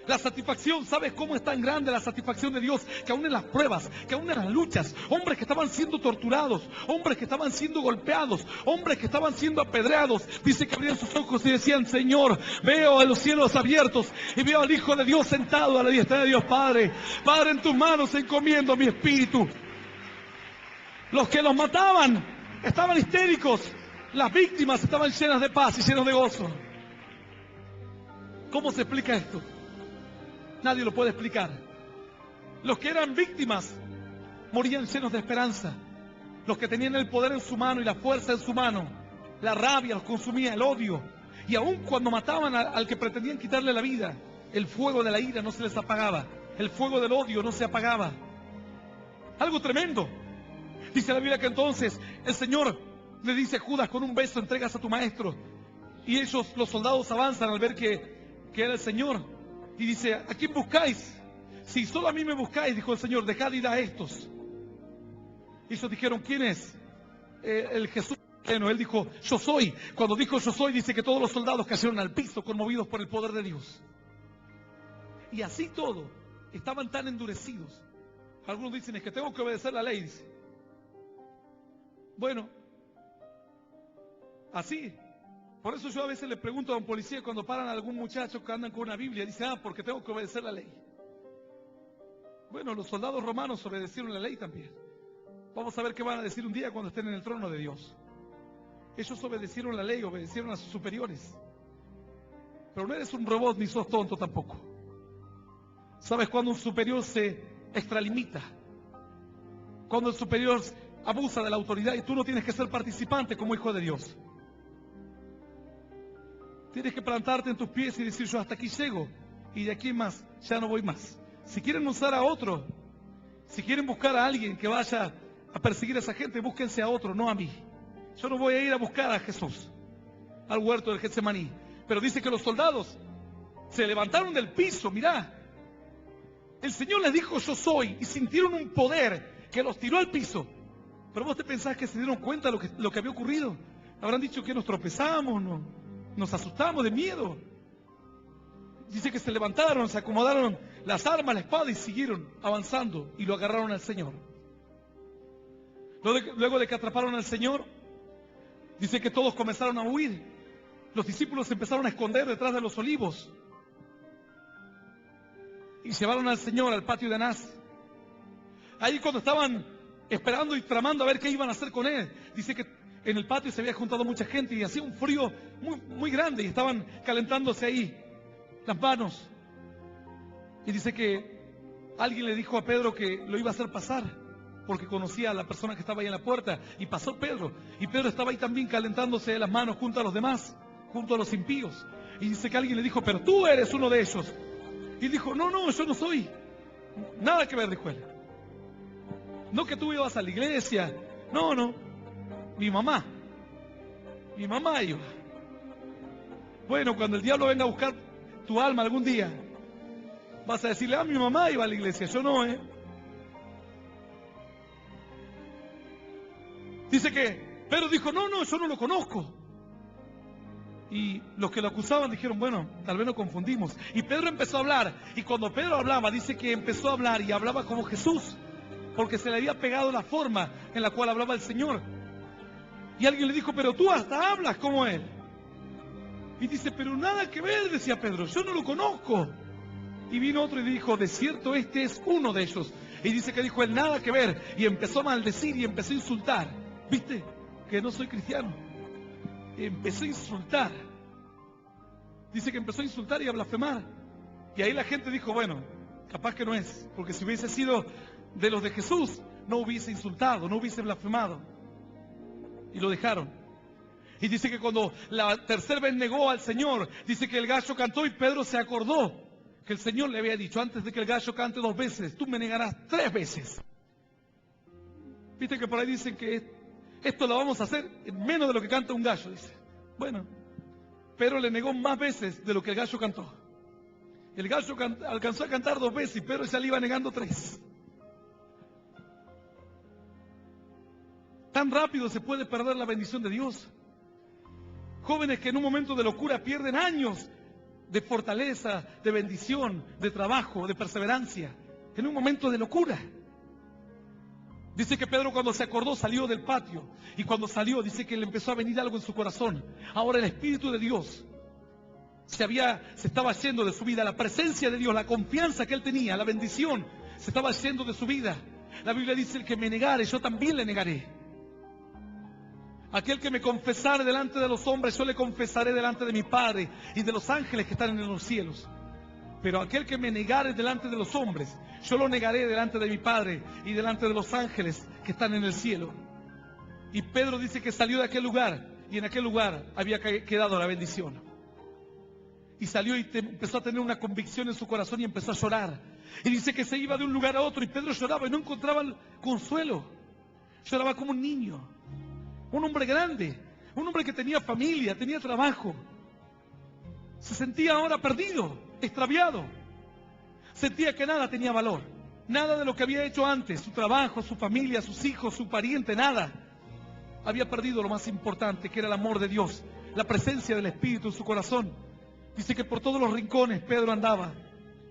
La satisfacción, ¿sabes cómo es tan grande la satisfacción de Dios? Que aún en las pruebas, que aún en las luchas, hombres que estaban siendo torturados, hombres que estaban siendo golpeados, hombres que estaban siendo apedreados, dice que abrían sus ojos y decían, Señor, veo a los cielos abiertos y veo al Hijo de Dios sentado a la diestra de Dios Padre. Padre, en tus manos encomiendo mi espíritu. Los que los mataban estaban histéricos. Las víctimas estaban llenas de paz y llenas de gozo. ¿Cómo se explica esto? Nadie lo puede explicar. Los que eran víctimas morían llenos de esperanza. Los que tenían el poder en su mano y la fuerza en su mano, la rabia los consumía, el odio. Y aun cuando mataban al que pretendían quitarle la vida, el fuego de la ira no se les apagaba. El fuego del odio no se apagaba. Algo tremendo. Dice la Biblia que entonces el Señor le dice a Judas, con un beso entregas a tu maestro. Y ellos, los soldados, avanzan al ver que era el Señor. Y dice, ¿a quién buscáis? Si solo a mí me buscáis, dijo el Señor, dejad ir a estos. Y ellos dijeron, ¿quién es? El Jesús. Bueno, él dijo, yo soy. Cuando dijo yo soy, dice que todos los soldados cayeron al piso, conmovidos por el poder de Dios. Y así todo, estaban tan endurecidos. Algunos dicen, es que tengo que obedecer la ley, dice. Bueno, así. Por eso yo a veces le pregunto a un policía cuando paran a algún muchacho que andan con una Biblia, dice, porque tengo que obedecer la ley. Bueno, los soldados romanos obedecieron la ley también. Vamos a ver qué van a decir un día cuando estén en el trono de Dios. Ellos obedecieron la ley, obedecieron a sus superiores. Pero no eres un robot ni sos tonto tampoco. ¿Sabes cuando un superior se extralimita? Cuando el superior abusa de la autoridad y tú no tienes que ser participante como hijo de Dios. Tienes que plantarte en tus pies y decir, yo hasta aquí llego y de aquí más, ya no voy más. Si quieren usar a otro, si quieren buscar a alguien que vaya a perseguir a esa gente, búsquense a otro, no a mí. Yo no voy a ir a buscar a Jesús, al huerto del Getsemaní. Pero dice que los soldados se levantaron del piso, mirá. El Señor les dijo, yo soy, y sintieron un poder que los tiró al piso. Pero vos te pensás que se dieron cuenta de lo que había ocurrido. Habrán dicho que nos tropezamos, nos asustamos de miedo. Dice que se levantaron, se acomodaron las armas, la espada y siguieron avanzando y lo agarraron al Señor. Luego de que atraparon al Señor, dice que todos comenzaron a huir. Los discípulos se empezaron a esconder detrás de los olivos y llevaron al Señor al patio de Anás. Ahí cuando estaban esperando y tramando a ver qué iban a hacer con él, dice que en el patio se había juntado mucha gente y hacía un frío muy, muy grande y estaban calentándose ahí las manos. Y dice que alguien le dijo a Pedro que lo iba a hacer pasar porque conocía a la persona que estaba ahí en la puerta, y pasó Pedro, y Pedro estaba ahí también calentándose las manos junto a los demás, junto a los impíos. Y dice que alguien le dijo, pero tú eres uno de ellos. Y dijo, no, yo no soy. Nada que ver, dijo él. No que tú ibas a la iglesia. No. Mi mamá iba. Bueno, cuando el diablo venga a buscar tu alma algún día, vas a decirle, mi mamá iba a la iglesia, yo no, Dice que Pedro dijo, no, yo no lo conozco. Y los que lo acusaban dijeron, bueno, tal vez nos confundimos. Y Pedro empezó a hablar. Y cuando Pedro hablaba, dice que empezó a hablar y hablaba como Jesús, porque se le había pegado la forma en la cual hablaba el Señor. Y alguien le dijo, pero tú hasta hablas como Él. Y dice, pero nada que ver, decía Pedro, yo no lo conozco. Y vino otro y dijo, de cierto este es uno de ellos. Y dice que dijo él, nada que ver. Y empezó a maldecir y empezó a insultar. ¿Viste? Que no soy cristiano. Empezó a insultar. Dice que empezó a insultar y a blasfemar. Y ahí la gente dijo, bueno, capaz que no es. Porque si hubiese sido de los de Jesús, no hubiese insultado, no hubiese blasfemado. Y lo dejaron. Y dice que cuando la tercera vez negó al Señor, dice que el gallo cantó y Pedro se acordó que el Señor le había dicho, antes de que el gallo cante 2 veces, tú me negarás 3 veces. Viste que por ahí dicen que esto lo vamos a hacer en menos de lo que canta un gallo, dice. Bueno, Pedro le negó más veces de lo que el gallo cantó. El gallo alcanzó a cantar 2 veces y Pedro ya le iba negando 3. Tan rápido se puede perder la bendición de Dios. Jóvenes que en un momento de locura pierden años de fortaleza, de bendición, de trabajo, de perseverancia, en un momento de locura. Dice que Pedro cuando se acordó salió del patio, y cuando salió dice que le empezó a venir algo en su corazón. Ahora el Espíritu de Dios se estaba yendo de su vida, la presencia de Dios, la confianza que él tenía, la bendición, se estaba yendo de su vida. La Biblia dice, el que me negare, yo también le negaré. Aquel que me confesare delante de los hombres, yo le confesaré delante de mi Padre y de los ángeles que están en los cielos. Pero aquel que me negare delante de los hombres, yo lo negaré delante de mi Padre y delante de los ángeles que están en el cielo. Y Pedro dice que salió de aquel lugar, y en aquel lugar había quedado la bendición. Y salió y empezó a tener una convicción en su corazón y empezó a llorar. Y dice que se iba de un lugar a otro y Pedro lloraba y no encontraba consuelo. Lloraba como un niño. Un hombre grande, un hombre que tenía familia, tenía trabajo. Se sentía ahora perdido, extraviado. Sentía que nada tenía valor. Nada de lo que había hecho antes, su trabajo, su familia, sus hijos, su pariente, nada. Había perdido lo más importante, que era el amor de Dios, la presencia del Espíritu en su corazón. Dice que por todos los rincones Pedro andaba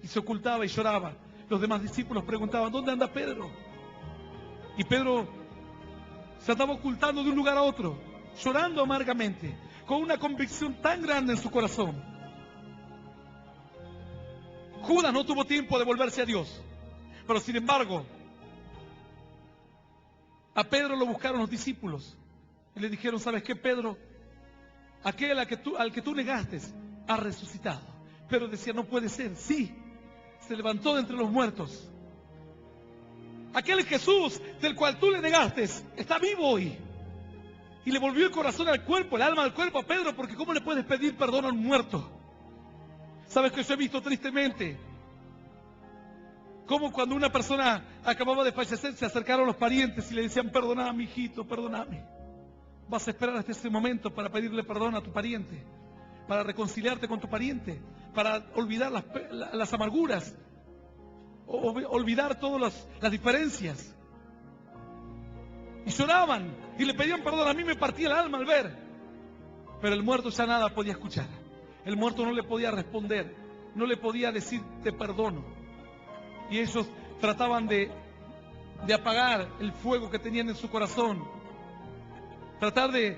y se ocultaba y lloraba. Los demás discípulos preguntaban, ¿dónde anda Pedro? Y Pedro se andaba ocultando de un lugar a otro, llorando amargamente, con una convicción tan grande en su corazón. Judas no tuvo tiempo de volverse a Dios, pero sin embargo, a Pedro lo buscaron los discípulos y le dijeron, ¿sabes qué, Pedro? Aquel al que tú negaste ha resucitado. Pero decía, no puede ser, sí, se levantó de entre los muertos. Aquel Jesús del cual tú le negaste está vivo hoy. Y le volvió el corazón al cuerpo, el alma al cuerpo a Pedro, porque ¿cómo le puedes pedir perdón a un muerto? ¿Sabes que yo he visto tristemente cómo cuando una persona acababa de fallecer se acercaron los parientes y le decían, perdóname, hijito, perdóname? Vas a esperar hasta ese momento para pedirle perdón a tu pariente, para reconciliarte con tu pariente, para olvidar las amarguras, olvidar todas las diferencias. Y lloraban y le pedían perdón. A mí me partía el alma al ver, pero el muerto ya nada podía escuchar. El muerto no le podía responder, no le podía decir te perdono. Y ellos trataban de apagar el fuego que tenían en su corazón, tratar de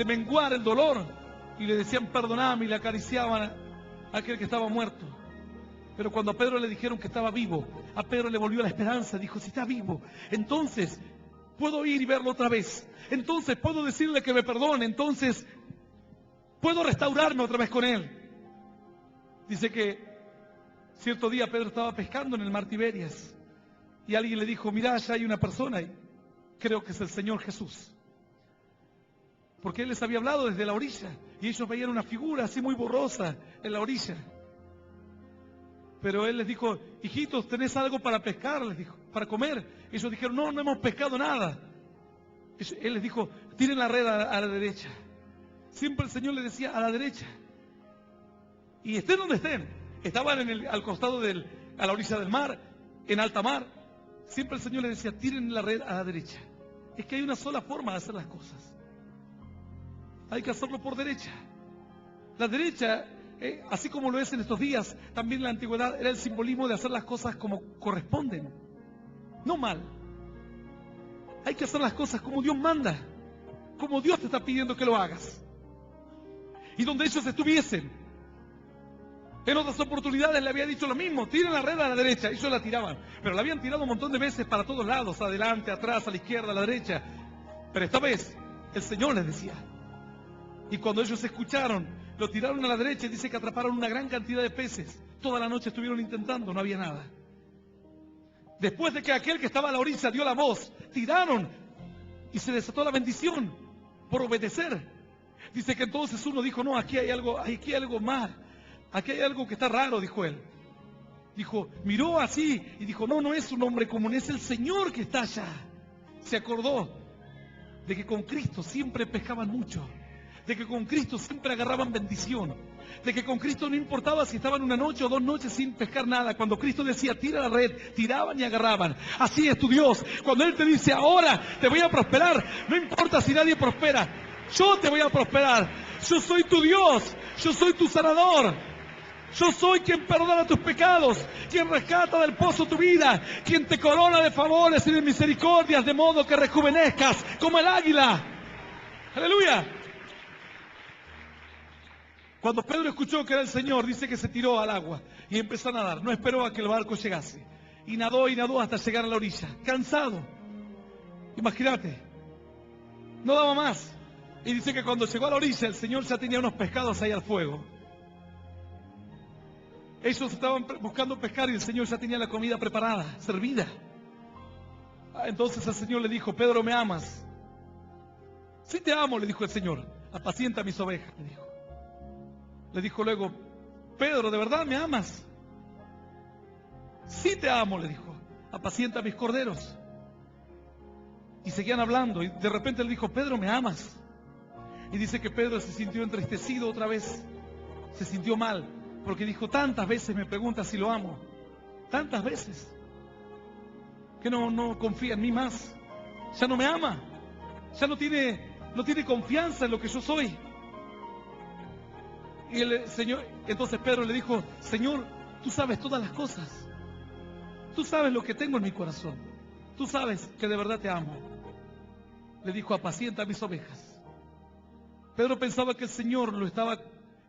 menguar el dolor, y le decían perdoname y le acariciaban a aquel que estaba muerto. Pero cuando a Pedro le dijeron que estaba vivo, a Pedro le volvió la esperanza. Dijo, si está vivo, entonces puedo ir y verlo otra vez. Entonces puedo decirle que me perdone. Entonces puedo restaurarme otra vez con él. Dice que cierto día Pedro estaba pescando en el mar Tiberias. Y alguien le dijo, mirá, allá hay una persona y creo que es el Señor Jesús. Porque él les había hablado desde la orilla. Y ellos veían una figura así muy borrosa en la orilla. Pero él les dijo, hijitos, ¿tenés algo para pescar? Les dijo, para comer. Ellos dijeron, no hemos pescado nada. Él les dijo, tiren la red a la derecha. Siempre el Señor les decía, a la derecha. Y estén donde estén. Estaban al costado a la orilla del mar, en alta mar. Siempre el Señor les decía, tiren la red a la derecha. es que hay una sola forma de hacer las cosas. Hay que hacerlo por derecha. La derecha, así como lo es en estos días, también en la antigüedad era el simbolismo de hacer las cosas como corresponden, no mal. Hay que hacer las cosas como Dios manda, como Dios te está pidiendo que lo hagas. Y donde ellos estuviesen, en otras oportunidades le había dicho lo mismo: tiren la red a la derecha. Ellos la tiraban, pero la habían tirado un montón de veces para todos lados, adelante, atrás, a la izquierda, a la derecha. Pero esta vez el Señor les decía. Y cuando ellos escucharon, lo tiraron a la derecha y dice que atraparon una gran cantidad de peces. Toda la noche estuvieron intentando, no había nada. Después de que aquel que estaba a la orilla dio la voz, tiraron y se desató la bendición por obedecer. Dice que entonces uno dijo: no, aquí hay algo más. Aquí hay algo que está raro, dijo él. Dijo, miró así y dijo: no es un hombre común, es el Señor que está allá. Se acordó de que con Cristo siempre pescaban mucho, de que con Cristo siempre agarraban bendición, de que con Cristo no importaba si estaban una noche o 2 noches sin pescar nada. Cuando Cristo decía tira la red, tiraban y agarraban. Así es tu Dios. Cuando Él te dice ahora te voy a prosperar, no importa si nadie prospera, yo te voy a prosperar. Yo soy tu Dios, yo soy tu sanador. Yo soy quien perdona tus pecados, quien rescata del pozo tu vida, quien te corona de favores y de misericordias, de modo que rejuvenezcas como el águila. Aleluya. Cuando Pedro escuchó que era el Señor, dice que se tiró al agua y empezó a nadar. No esperó a que el barco llegase. Y nadó hasta llegar a la orilla, cansado. Imagínate, no daba más. Y dice que cuando llegó a la orilla, el Señor ya tenía unos pescados ahí al fuego. Ellos estaban buscando pescar y el Señor ya tenía la comida preparada, servida. Entonces el Señor le dijo: Pedro, ¿me amas? Sí te amo, le dijo el Señor. Apacienta mis ovejas, le dijo. Le dijo luego: Pedro, ¿de verdad me amas? Sí te amo, le dijo. Apacienta mis corderos. Y seguían hablando y de repente le dijo: Pedro, ¿me amas? Y dice que Pedro se sintió entristecido otra vez. Se sintió mal. Porque dijo: tantas veces me pregunta si lo amo, tantas veces, que no confía en mí más, ya no me ama, ya no tiene confianza en lo que yo soy. Y entonces Pedro le dijo: Señor, tú sabes todas las cosas, tú sabes lo que tengo en mi corazón, tú sabes que de verdad te amo. Le dijo: apacienta mis ovejas. Pedro pensaba que el Señor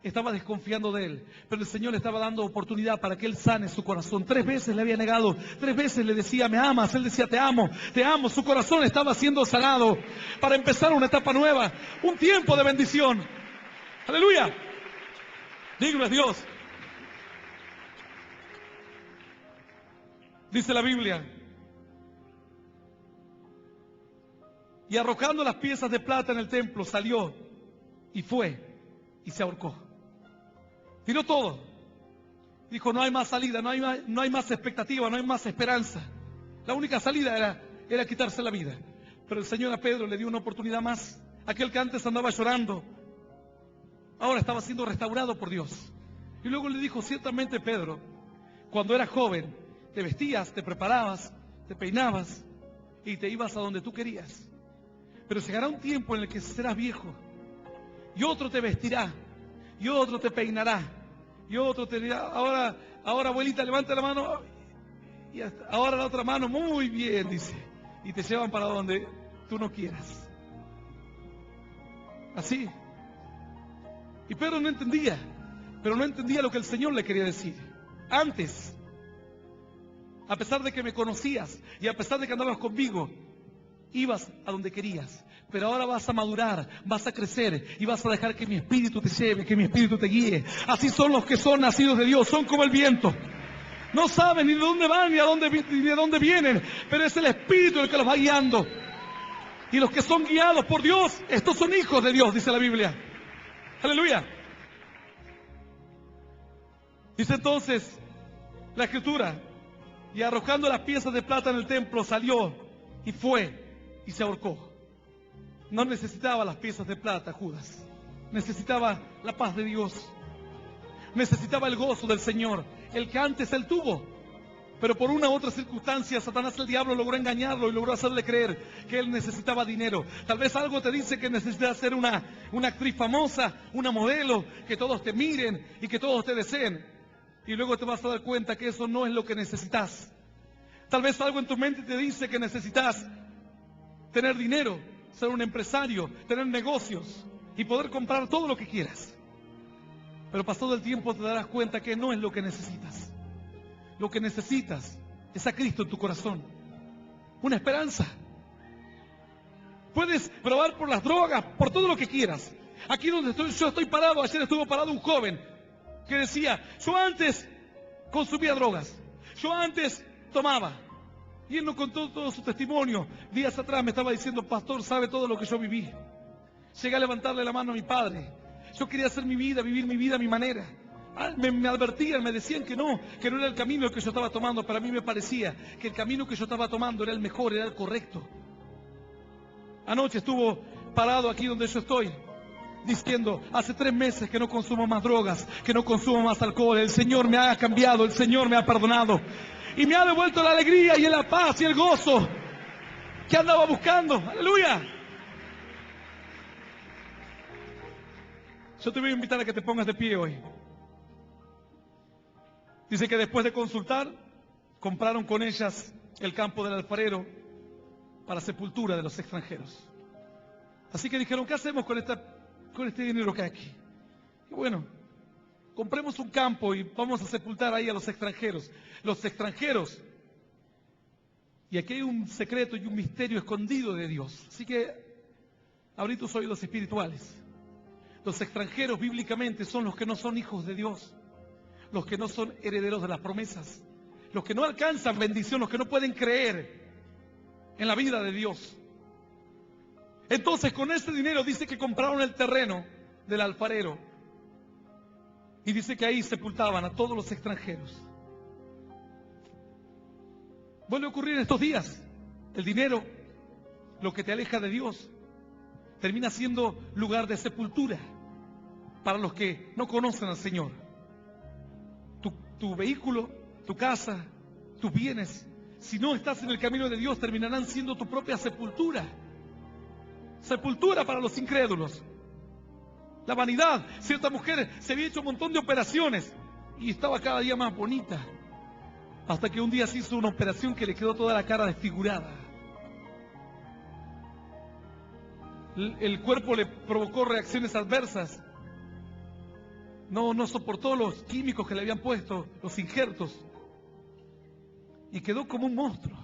estaba desconfiando de él, pero el Señor le estaba dando oportunidad para que él sane su corazón. 3 veces le había negado, 3 veces le decía: me amas. Él decía: te amo. Su corazón estaba siendo sanado para empezar una etapa nueva, un tiempo de bendición. Aleluya. Digno es Dios. Dice la Biblia: y arrojando las piezas de plata en el templo, salió y fue y se ahorcó. Tiró todo. Dijo: no hay más salida, no hay más expectativa, no hay más esperanza. La única salida era quitarse la vida. Pero el Señor a Pedro le dio una oportunidad más. Aquel que antes andaba llorando, ahora estaba siendo restaurado por Dios. Y luego le dijo: ciertamente, Pedro, cuando eras joven, te vestías, te preparabas, te peinabas y te ibas a donde tú querías. Pero llegará un tiempo en el que serás viejo y otro te vestirá, y otro te peinará, y otro te dirá: ahora abuelita, levanta la mano, y ahora la otra mano, muy bien, dice, y te llevan para donde tú no quieras. Así. Y Pedro no entendía, pero no entendía lo que el Señor le quería decir. Antes, a pesar de que me conocías, y a pesar de que andabas conmigo, ibas a donde querías. Pero ahora vas a madurar, vas a crecer y vas a dejar que mi espíritu te lleve, que mi espíritu te guíe. Así son los que son nacidos de Dios, son como el viento. No saben ni de dónde van ni de dónde vienen, pero es el espíritu el que los va guiando. Y los que son guiados por Dios, estos son hijos de Dios, dice la Biblia. Aleluya. Dice entonces la Escritura: y arrojando las piezas de plata en el templo, salió y fue y se ahorcó. No necesitaba las piezas de plata, Judas. Necesitaba la paz de Dios. Necesitaba el gozo del Señor, el que antes él tuvo. Pero por una u otra circunstancia, Satanás, el diablo, logró engañarlo y logró hacerle creer que él necesitaba dinero. Tal vez algo te dice que necesitas ser una actriz famosa, una modelo, que todos te miren y que todos te deseen. Y luego te vas a dar cuenta que eso no es lo que necesitas. Tal vez algo en tu mente te dice que necesitas tener dinero, ser un empresario, tener negocios y poder comprar todo lo que quieras. Pero pasado el tiempo te darás cuenta que no es lo que necesitas. Lo que necesitas es a Cristo en tu corazón. Una esperanza. Puedes probar por las drogas, por todo lo que quieras. Aquí donde yo estoy parado, ayer estuvo parado un joven que decía, yo antes consumía drogas, yo antes tomaba. Y él nos contó todo su testimonio. Días atrás me estaba diciendo, pastor, sabe todo lo que yo viví. Llegué a levantarle la mano a mi padre. Yo quería hacer mi vida, vivir mi vida a mi manera. Me advertían, me decían que no era el camino que yo estaba tomando. Para mí me parecía que el camino que yo estaba tomando era el mejor, era el correcto. Anoche estuvo parado aquí donde yo estoy, diciendo, hace 3 meses que no consumo más drogas, que no consumo más alcohol. El Señor me ha cambiado, el Señor me ha perdonado. Y me ha devuelto la alegría y la paz y el gozo que andaba buscando. ¡Aleluya! Yo te voy a invitar a que te pongas de pie hoy. Dice que después de consultar, compraron con ellas el campo del alfarero para sepultura de los extranjeros. Así que dijeron, ¿qué hacemos con este dinero que hay aquí? Y bueno, compremos un campo y vamos a sepultar ahí a los extranjeros. Los extranjeros. Y aquí hay un secreto y un misterio escondido de Dios. Así que abrí tus oídos espirituales. Los extranjeros bíblicamente son los que no son hijos de Dios. Los que no son herederos de las promesas, los que no alcanzan bendición, los que no pueden creer en la vida de Dios. Entonces con ese dinero dice que compraron el terreno del alfarero y dice que ahí sepultaban a todos los extranjeros. Vuelve a ocurrir en estos días. El dinero, lo que te aleja de Dios, termina siendo lugar de sepultura para los que no conocen al Señor. Tu vehículo, tu casa, tus bienes, si no estás en el camino de Dios, terminarán siendo tu propia sepultura. Sepultura para los incrédulos. La vanidad. Cierta mujer se había hecho un montón de operaciones y estaba cada día más bonita. Hasta que un día se hizo una operación que le quedó toda la cara desfigurada. El cuerpo le provocó reacciones adversas. No soportó los químicos que le habían puesto, los injertos. Y quedó como un monstruo.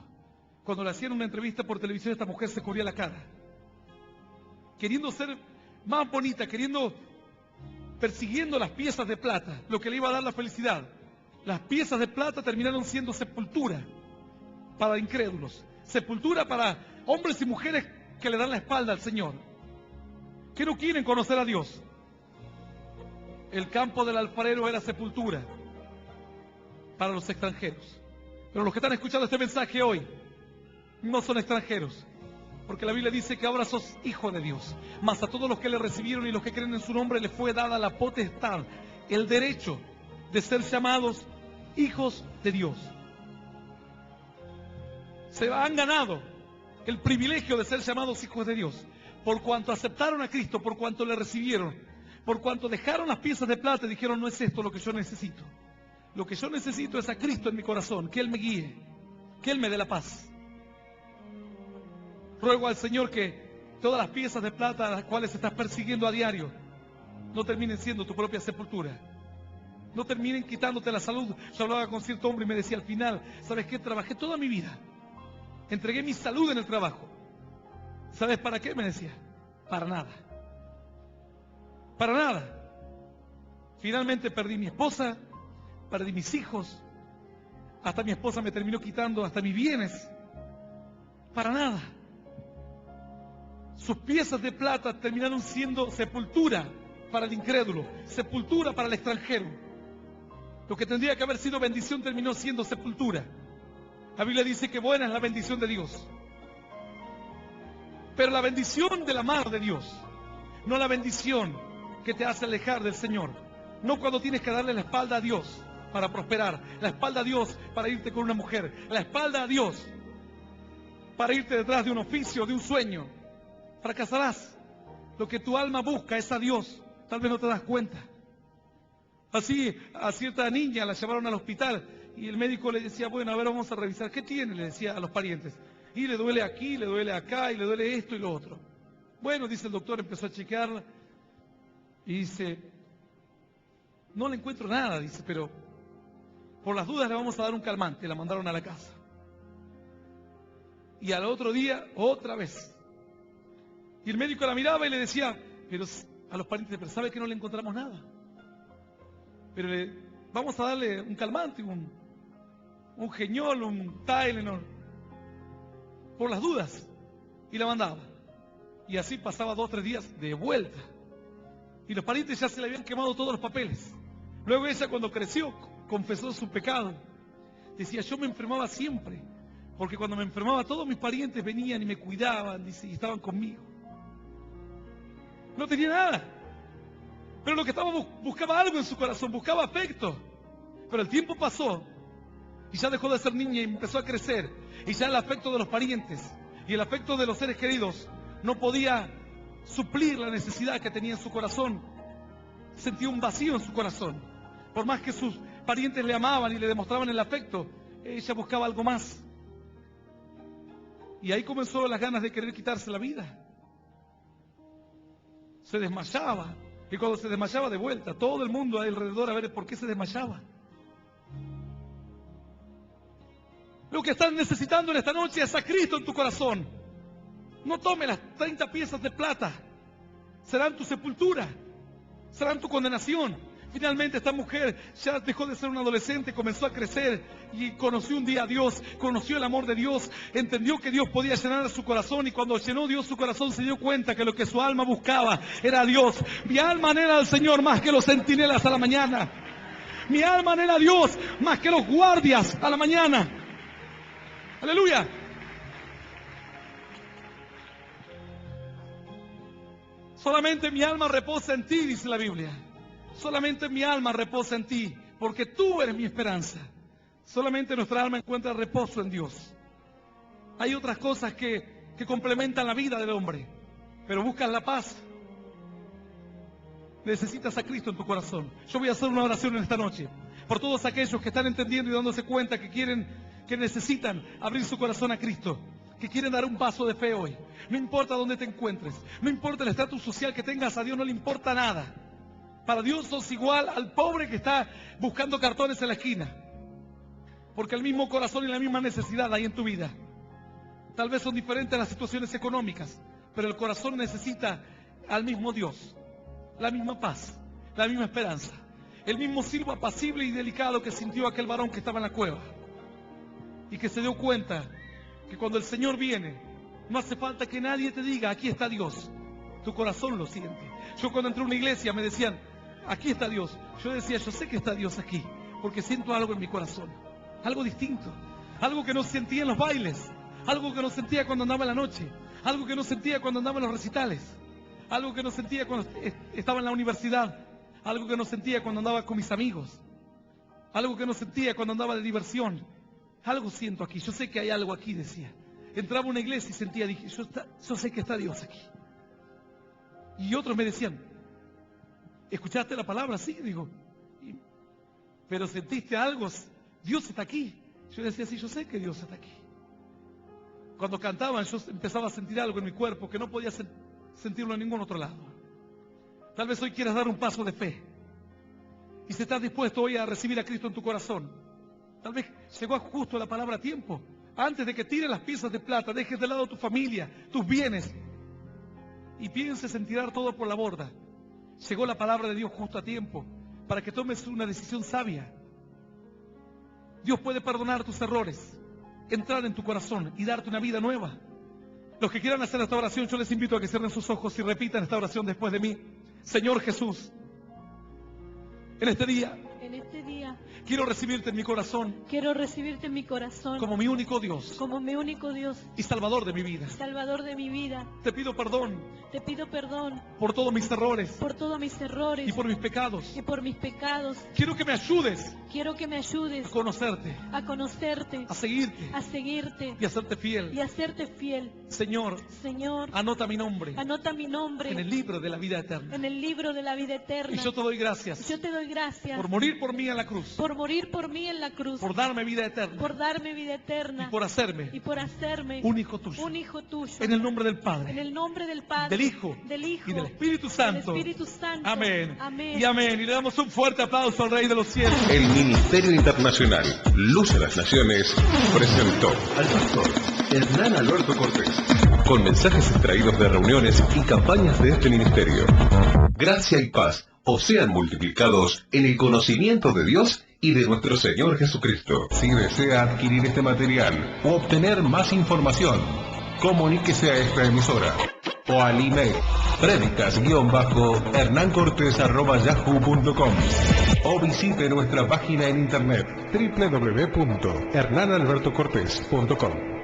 Cuando le hacían una entrevista por televisión, esta mujer se cubría la cara. Queriendo ser más bonita, persiguiendo las piezas de plata, lo que le iba a dar la felicidad. Las piezas de plata terminaron siendo sepultura para incrédulos. Sepultura para hombres y mujeres que le dan la espalda al Señor. Que no quieren conocer a Dios. El campo del alfarero era sepultura para los extranjeros. Pero los que están escuchando este mensaje hoy no son extranjeros, porque la Biblia dice que ahora sos hijo de Dios. Mas a todos los que le recibieron y los que creen en su nombre les fue dada la potestad, el derecho de ser llamados hijos de Dios. Se han ganado el privilegio de ser llamados hijos de Dios por cuanto aceptaron a Cristo, por cuanto le recibieron. Por cuanto dejaron las piezas de plata y dijeron, no es esto lo que yo necesito. Lo que yo necesito es a Cristo en mi corazón, que Él me guíe, que Él me dé la paz. Ruego al Señor que todas las piezas de plata a las cuales estás persiguiendo a diario no terminen siendo tu propia sepultura. No terminen quitándote la salud. Yo hablaba con cierto hombre y me decía al final, ¿sabes qué? Trabajé toda mi vida. Entregué mi salud en el trabajo. ¿Sabes para qué? Me decía. Para nada. Para nada. Finalmente perdí mi esposa, perdí mis hijos, hasta mi esposa me terminó quitando hasta mis bienes. Para nada. Sus piezas de plata terminaron siendo sepultura para el incrédulo, sepultura para el extranjero. Lo que tendría que haber sido bendición terminó siendo sepultura. La Biblia dice que buena es la bendición de Dios. Pero la bendición de la mano de Dios, no la bendición que te hace alejar del Señor. No cuando tienes que darle la espalda a Dios para prosperar, la espalda a Dios para irte con una mujer, la espalda a Dios para irte detrás de un oficio, de un sueño. Fracasarás. Lo que tu alma busca es a Dios. Tal vez no te das cuenta. Así, a cierta niña la llevaron al hospital y el médico le decía, bueno, a ver, vamos a revisar. ¿Qué tiene? Le decía a los parientes. Y le duele aquí, le duele acá, y le duele esto y lo otro. Bueno, dice el doctor, empezó a chequearla y dice, no le encuentro nada, dice, pero por las dudas le vamos a dar un calmante. La mandaron a la casa. Y al otro día, otra vez. Y el médico la miraba y le decía, pero a los parientes, pero sabe que no le encontramos nada. Pero vamos a darle un calmante, un Geñol, un Tylenol, por las dudas. Y la mandaba. Y así pasaba 2 o 3 días de vuelta. Y los parientes ya se le habían quemado todos los papeles. Luego ella, cuando creció, confesó su pecado. Decía, yo me enfermaba siempre. Porque cuando me enfermaba, todos mis parientes venían y me cuidaban, dice, y estaban conmigo. No tenía nada. Pero lo que estaba buscaba algo en su corazón, buscaba afecto. Pero el tiempo pasó y ya dejó de ser niña y empezó a crecer. Y ya el afecto de los parientes y el afecto de los seres queridos no podía suplir la necesidad que tenía en su corazón. Sentía un vacío en su corazón. Por más que sus parientes le amaban y le demostraban el afecto, ella buscaba algo más. Y ahí comenzó las ganas de querer quitarse la vida. Se desmayaba. Y cuando se desmayaba, de vuelta, todo el mundo alrededor a ver por qué se desmayaba. Lo que estás necesitando en esta noche es a Cristo en tu corazón. No tome las 30 piezas de plata. Serán tu sepultura. Serán tu condenación. Finalmente esta mujer ya dejó de ser una adolescente, comenzó a crecer y conoció un día a Dios, conoció el amor de Dios, entendió que Dios podía llenar su corazón y cuando llenó Dios su corazón se dio cuenta que lo que su alma buscaba era a Dios. Mi alma anhela al Señor más que los centinelas a la mañana. Mi alma anhela a Dios más que los guardias a la mañana. Aleluya. Solamente mi alma reposa en ti, dice la Biblia. Solamente mi alma reposa en ti, porque tú eres mi esperanza. Solamente nuestra alma encuentra reposo en Dios. Hay otras cosas que complementan la vida del hombre, pero buscas la paz. Necesitas a Cristo en tu corazón. Yo voy a hacer una oración en esta noche por todos aquellos que están entendiendo y dándose cuenta que necesitan abrir su corazón a Cristo, que quieren dar un paso de fe hoy. No importa dónde te encuentres, no importa el estatus social que tengas, a Dios no le importa nada. Para Dios sos igual al pobre que está buscando cartones en la esquina. Porque el mismo corazón y la misma necesidad hay en tu vida. Tal vez son diferentes las situaciones económicas, pero el corazón necesita al mismo Dios, la misma paz, la misma esperanza, el mismo silbo apacible y delicado que sintió aquel varón que estaba en la cueva. Y que se dio cuenta que cuando el Señor viene, no hace falta que nadie te diga, aquí está Dios. Tu corazón lo siente. Yo cuando entré a una iglesia me decían, aquí está Dios. Yo decía, yo sé que está Dios aquí, porque siento algo en mi corazón, algo distinto, algo que no sentía en los bailes, algo que no sentía cuando andaba en la noche, algo que no sentía cuando andaba en los recitales, algo que no sentía cuando estaba en la universidad, algo que no sentía cuando andaba con mis amigos, algo que no sentía cuando andaba de diversión. Algo siento aquí, yo sé que hay algo aquí, decía. Entraba a una iglesia y sentía, dije, yo sé que está Dios aquí. Y otros me decían, ¿escuchaste la palabra? Sí, digo. Pero sentiste algo, Dios está aquí. Yo decía, sí, yo sé que Dios está aquí. Cuando cantaban, yo empezaba a sentir algo en mi cuerpo que no podía sentirlo en ningún otro lado. Tal vez hoy quieras dar un paso de fe. Y si estás dispuesto hoy a recibir a Cristo en tu corazón, tal vez llegó justo la palabra a tiempo. Antes de que tires las piezas de plata, dejes de lado tu familia, tus bienes, y pienses en tirar todo por la borda. Llegó la palabra de Dios justo a tiempo para que tomes una decisión sabia. Dios puede perdonar tus errores, entrar en tu corazón y darte una vida nueva. Los que quieran hacer esta oración, yo les invito a que cierren sus ojos y repitan esta oración después de mí. Señor Jesús, en este día en este día, quiero recibirte en mi corazón quiero recibirte en mi corazón como mi único Dios como mi único Dios, y Salvador de mi vida. Salvador de mi vida. Te pido perdón Te pido perdón por todos mis errores por todos mis errores y por mis pecados. y por mis pecados. Quiero que me ayudes Quiero que me ayudes a conocerte, a conocerte, a seguirte a seguirte y a serte fiel. y a serte fiel. Señor, Señor, anota mi nombre anota mi nombre en el libro de la vida eterna. en el libro de la vida Y eterna. yo te doy gracias Yo te doy gracias por morir por mí en la cruz, por morir por mí en la cruz, por darme vida eterna por darme vida y eterna por hacerme y por hacerme un hijo tuyo. un hijo tuyo. En el nombre del En Padre, el nombre del Padre, del Hijo y del Espíritu Santo. del Espíritu Santo. Amén. Amén. Y amén. Y le damos un fuerte aplauso al Rey de los cielos. El Ministerio Internacional Luz a las Naciones presentó al pastor Hernán Alberto Cortés con mensajes extraídos de reuniones y campañas de este ministerio. Gracia y paz os sean multiplicados en el conocimiento de Dios y de nuestro Señor Jesucristo. Si desea adquirir este material o obtener más información, comuníquese a esta emisora o al email predicas-hernancortes@yahoo.com o visite nuestra página en internet www.hernanalbertocortes.com.